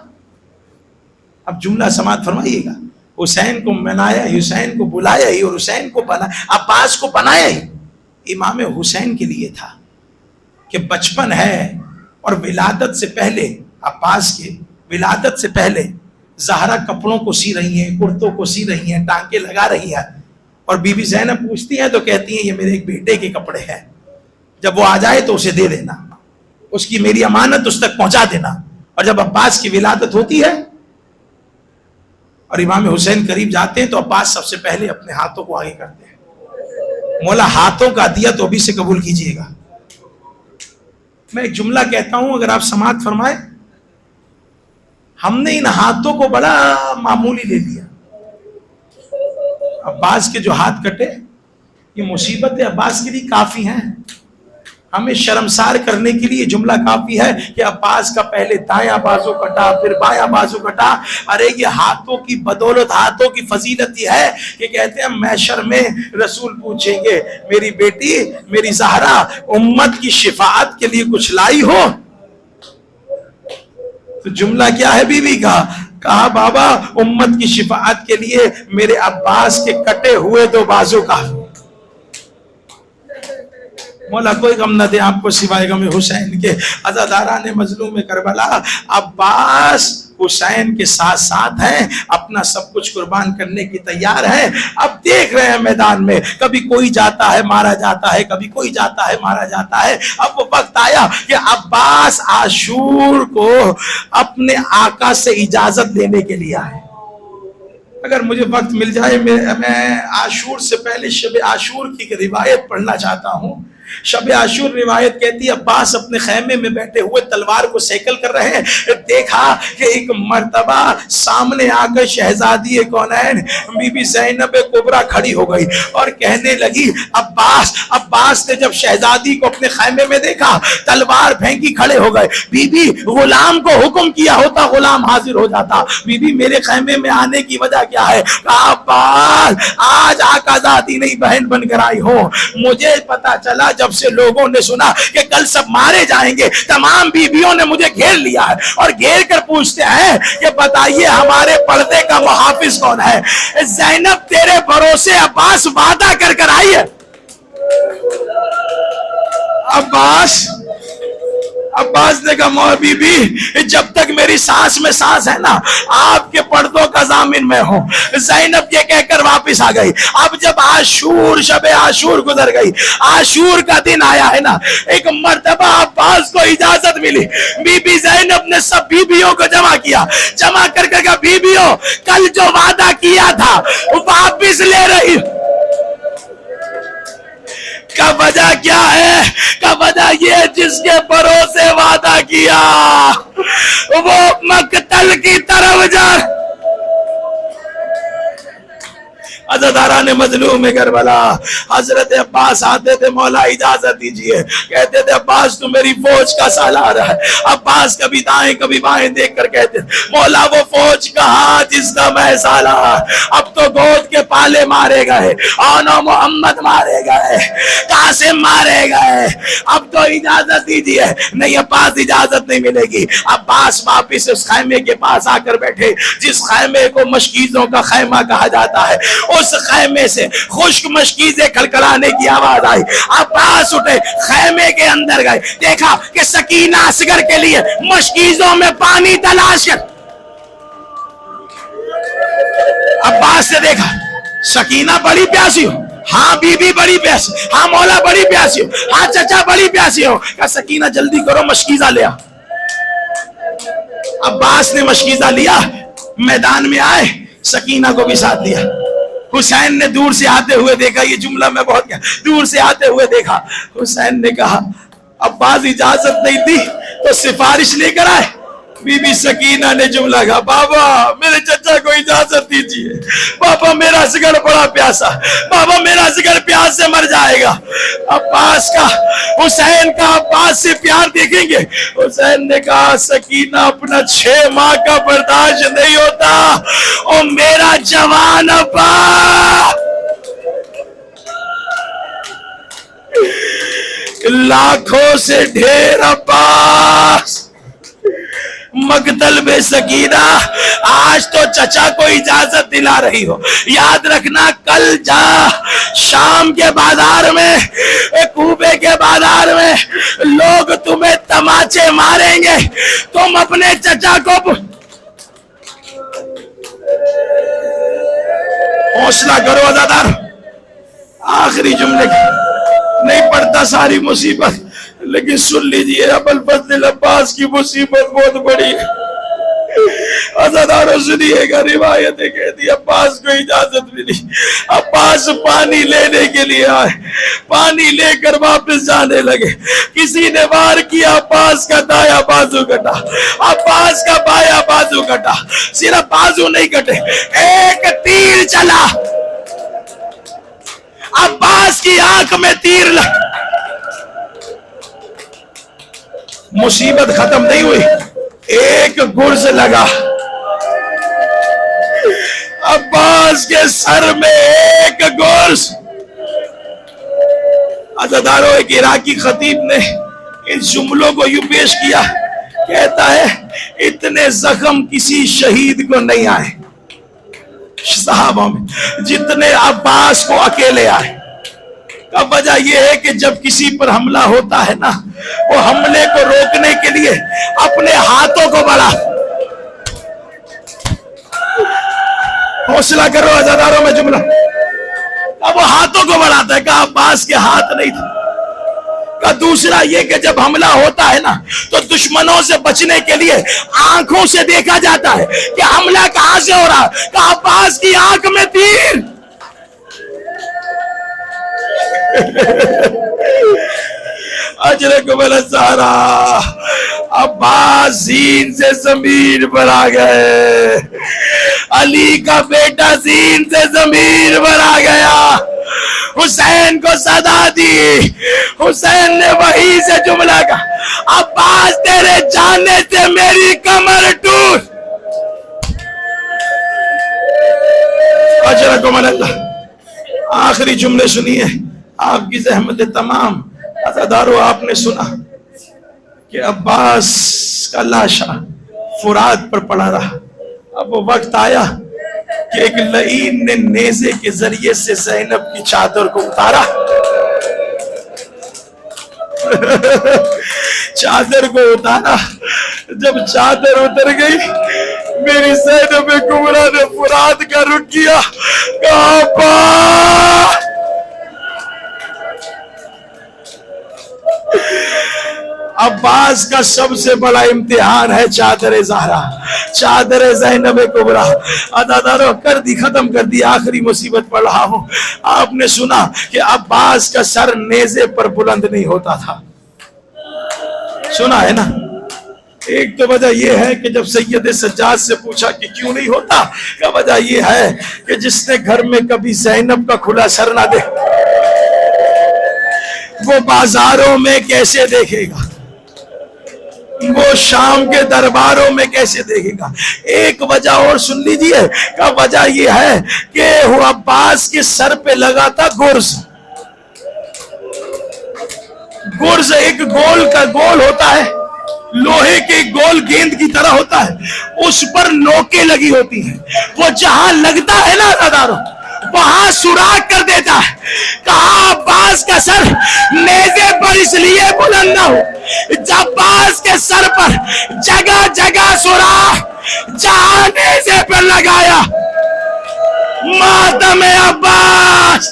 اب جملہ سماعت فرمائیے گا، حسین کو منایا، حسین کو بلایا ہی، اور حسین کو بنایا، عباس کو بنایا ہی امام حسین کے لیے تھا کہ بچپن ہے، اور ولادت سے پہلے، عباس کے ولادت سے پہلے زہرا کپڑوں کو سی رہی ہیں، کرتوں کو سی رہی ہیں، ٹانکے لگا رہی ہیں، اور بی بی زینب پوچھتی ہیں تو کہتی ہیں یہ میرے ایک بیٹے کے کپڑے ہیں، جب وہ آ جائے تو اسے دے دینا، اس کی میری امانت اس تک پہنچا دینا۔ اور جب عباس کی ولادت ہوتی ہے اور امام حسین قریب جاتے ہیں تو عباس سب سے پہلے اپنے ہاتھوں کو آگے کرتے ہیں، مولا ہاتھوں کا عطیہ تو ابھی سے قبول کیجئے گا۔ میں ایک جملہ کہتا ہوں، اگر آپ سماعت فرمائیں، ہم نے ان ہاتھوں کو بڑا معمولی لے لیا۔ عباس کے جو ہاتھ کٹے، یہ مصیبت عباس کے لیے کافی ہیں، ہمیں شرمسار کرنے کے لیے جملہ کافی ہے کہ عباس کا پہلے دایاں بازو کٹا، پھر بایاں بازو کٹا۔ ارے یہ ہاتھوں کی بدولت، ہاتھوں کی فضیلت یہ ہے کہ کہتے ہیں محشر میں رسول پوچھیں گے میری بیٹی، میری زہرا، امت کی شفاعت کے لیے کچھ لائی ہو؟ تو جملہ کیا ہے بیوی کا؟ کہا بابا امت کی شفاعت کے لیے میرے عباس کے کٹے ہوئے 2 بازو کافی۔ مولا کوئی غم نہ دے آپ کو سوائے غم حسین کے۔ عزاداران مظلوم کربلا، عباس حسین کے ساتھ ساتھ ہیں، اپنا سب کچھ قربان کرنے کی تیار ہیں۔ اب دیکھ رہے ہیں میدان میں کبھی کوئی جاتا ہے مارا جاتا ہے، کبھی کوئی جاتا ہے مارا جاتا ہے۔ اب وہ وقت آیا کہ عباس عاشور کو اپنے آقا سے اجازت لینے کے لیے آئے۔ اگر مجھے وقت مل جائے میں عاشور سے پہلے شب عاشور کی روایت پڑھنا چاہتا ہوں۔ شب عاشور روایت کہتی ہے عباس اپنے خیمے میں بیٹھے ہوئے تلوار کو سیکل کر رہے ہیں، دیکھا کہ ایک مرتبہ سامنے آ کر شہزادی کونین بی بی زینب کبریٰ کھڑی ہو گئی اور کہنے لگی عباس۔ عباس نے جب شہزادی کو اپنے خیمے میں دیکھا تلوار پھینکی کھڑے ہو گئے۔ بی بی غلام کو حکم کیا ہوتا غلام حاضر ہو جاتا، بی بی میرے خیمے میں آنے کی وجہ کیا ہے؟ کہا عباس آج آقا زادی نہیں بہن بن کر آئی ہو، مجھے پتا چلا جب سے لوگوں نے سنا کہ کل سب مارے جائیں گے، تمام بیویوں نے مجھے گھیر لیا ہے اور گھیر کر پوچھتے ہیں کہ بتائیے ہمارے پردے کا محافظ کون ہے؟ زینب تیرے بھروسے عباس وعدہ کر کر آئی ہے۔ عباس نے کہا مولا بی بی جب تک میری سانس میں سانس ہے نا آپ کے پردوں کا ضامن میں ہوں۔ زینب یہ کہہ کر واپس آ گئی۔ اب جب عاشور شب عاشور گزر گئی، عاشور کا دن آیا ہے نا، ایک مرتبہ عباس کو اجازت ملی، بی بی زینب نے سب بیویوں کو جمع کیا، جمع کر کے کہا بیویوں کل جو وعدہ کیا تھا واپس لے رہی۔ کا وجہ کیا ہے؟ کا وجہ یہ جس کے بھروسے وعدہ کیا وہ مقتل کی طرف جا۔ عزاداران مظلوم کربلا حضرت عباس آتے تھے، مولا اجازت دیجئے، کہتے تھے عباس تو میری فوج کا سالار ہے۔ عباس کبھی دائیں کبھی بائیں دیکھ کر کہتے مولا وہ فوج کہاں جس کا میں سالار، اب تو گود کے پالے مارے گئے، آنا محمد مارے گئے، قاسم مارے گئے، اب تو اجازت دیجئے۔ نہیں عباس اجازت نہیں ملے گی۔ عباس واپس اس خیمے کے پاس آ کر بیٹھے جس خیمے کو مشکیزوں کا خیمہ کہا جاتا ہے، اس خیمے سے خشک مشکیزیں کھلکھلانے کی آواز آئی۔ عباس اٹھے خیمے کے اندر گئے، دیکھا کہ سکینہ اصغر کے لیے مشکیزوں میں پانی تلاش کر۔ عباس نے دیکھا سکینہ بڑی پیاسی ہو، ہاں بی بی بڑی پیاسی، ہاں مولا بڑی پیاسی ہو، ہاں چچا بڑی پیاسی ہو، کہا سکینہ جلدی کرو مشکیزہ لیا۔ عباس نے مشکیزہ لیا، میدان میں آئے، سکینہ کو بھی ساتھ دیا۔ حسین نے دور سے آتے ہوئے دیکھا، یہ جملہ میں بہت کیا، دور سے آتے ہوئے دیکھا، حسین نے کہا عباس اجازت نہیں دی تو سفارش لے کر آئے۔ بی بی سکینہ نے جملہ کہا بابا میرے چچا کو اجازت دیجیے، بابا میرا اصغر بڑا پیاسا، بابا اصغر میرا پیاس سے مر جائے گا۔ عباس کا حسین کا عباس سے پیار دیکھیں گے۔ حسین نے کہا سکینہ اپنا 6 ماہ کا برداشت نہیں ہوتا، اور میرا جوان عباس لاکھوں سے ڈھیر عباس مقتل میں سکینہ، آج تو چچا کو اجازت دلا رہی ہو، یاد رکھنا کل جا شام کے بازار میں، کوبے کے بازار میں لوگ تمہیں تماچے ماریں گے، تم اپنے چچا کو حوصلہ کرو۔ عزادار آخری جملے نہیں پڑھتا ساری مصیبت، لیکن سن لیجئے ابوالفضل عباس کی مصیبت بہت بڑی ہے۔ عزاداروں سنیے گا، روایتیں کہتی عباس کو اجازت ملی، عباس پانی لینے کے لیے آئے، پانی لے کر واپس جانے لگے، کسی نے وار کیا، عباس کا دایاں بازو کٹا، عباس کا بایاں بازو کٹا، صرف بازو نہیں کٹے، ایک تیر چلا، عباس کی آنکھ میں تیر لگ، مصیبت ختم نہیں ہوئی، ایک گرز لگا عباس کے سر میں، ایک گرز۔ عزاداروں ایک عراقی خطیب نے ان جملوں کو یوں پیش کیا، کہتا ہے اتنے زخم کسی شہید کو نہیں آئے صحابہ میں جتنے عباس کو اکیلے آئے۔ اب وجہ یہ ہے کہ جب کسی پر حملہ ہوتا ہے نا، وہ حملے کو روکنے کے لیے اپنے ہاتھوں کو بڑھا، حوصلہ کرو عزاداروں میں جملہ، اب وہ ہاتھوں کو بڑھاتا ہے، کہا عباس کے ہاتھ نہیں تھا۔ کا دوسرا یہ کہ جب حملہ ہوتا ہے نا تو دشمنوں سے بچنے کے لیے آنکھوں سے دیکھا جاتا ہے کہ حملہ کہاں سے ہو رہا، کہ عباس کی آنکھ میں تیر۔ اجرکم الزہرا، عباس زین سے زمین پر آ گئے، علی کا بیٹا زین سے زمین پر آ گیا، حسین کو صدا دی، حسین نے وہی سے جملہ کہا، عباس تیرے جانے سے میری کمر ٹوٹ۔ اجرکم اللہ۔ آخری جملے سنیے، آپ کی زحمت تمام عزادارو، آپ نے سنا کہ عباس کا لاشا فرات پر پڑا رہا۔ اب وہ وقت آیا کہ ایک لعین نے نیزے کے ذریعے سے زینب کی چادر کو اتارا، چادر کو اتارا۔ جب چادر اتر گئی، میری زینب کبریٰ نے فرات کا رخ کیا، کہا عباس، عباس کا سب سے بڑا امتحان ہے چادر زہرا، چادر زینب کبریٰ۔ عزادارو کر دی، ختم کر دی، آخری مصیبت پڑھ رہا ہوں۔ آپ نے سنا کہ عباس کا سر نیزے پر بلند نہیں ہوتا تھا، سنا ہے نا؟ ایک تو وجہ یہ ہے کہ جب سید سجاد سے پوچھا کہ کیوں نہیں ہوتا، کہ وجہ یہ ہے کہ جس نے گھر میں کبھی زینب کا کھلا سر نہ دے، وہ بازاروں میں کیسے دیکھے گا، وہ شام کے درباروں میں کیسے دیکھے گا۔ ایک وجہ اور سن لیجئے، کہ وجہ یہ ہے کہ وہ عباس کے سر پہ لگا تھا گرز۔ گرز ایک گول کا گول ہوتا ہے، لوہے کے گول گیند کی طرح ہوتا ہے، اس پر نوکیں لگی ہوتی ہیں، وہ جہاں لگتا ہے نا عزادارو، وہاں سوراخ کر دیتا ہے۔ کہا عباس کا سر نیزے پر اس لیے بلند نہ ہو، جب عباس کے سر پر جگہ جگہ سوراخ، جہاں نیزے پر لگایا، ماتم عباس۔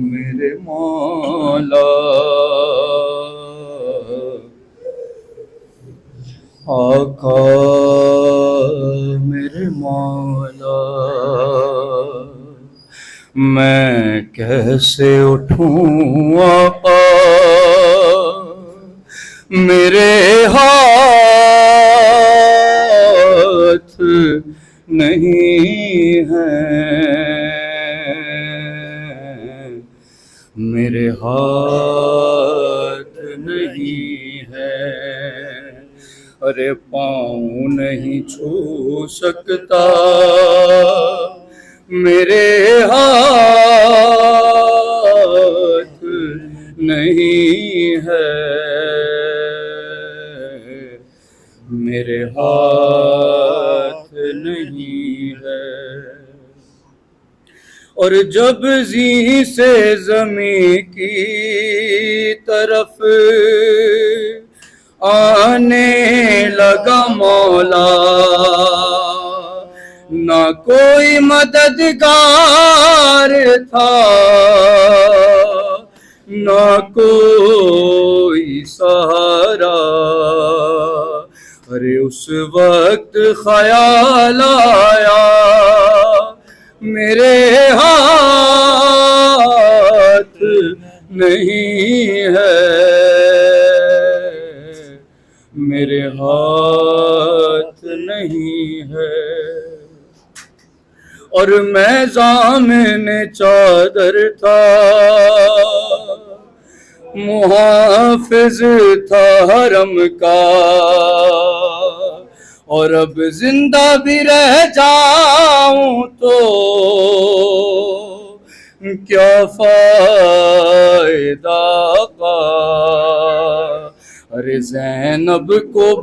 میرے مولا، آقا میرے مولا، میں کیسے اٹھوں آقا، میرے ہاتھ نہیں ہے، میرے ہاتھ نہیں ہے، ارے پاؤں نہیں چھو سکتا، میرے ہاتھ نہیں ہے، میرے ہاتھ نہیں ہے۔ اور جب زی سے زمین کی طرف آنے لگا مولا، نہ کوئی مددگار تھا، نہ کوئی سہارا، ارے اس وقت خیال آیا، میرے ہاتھ نہیں ہے، میرے ہاتھ نہیں ہے۔ اور میں ضامن چادر تھا، محافظ تھا حرم کا، اور اب زندہ بھی رہ جاؤں تو کیا فائدہ کا، ارے زینب کو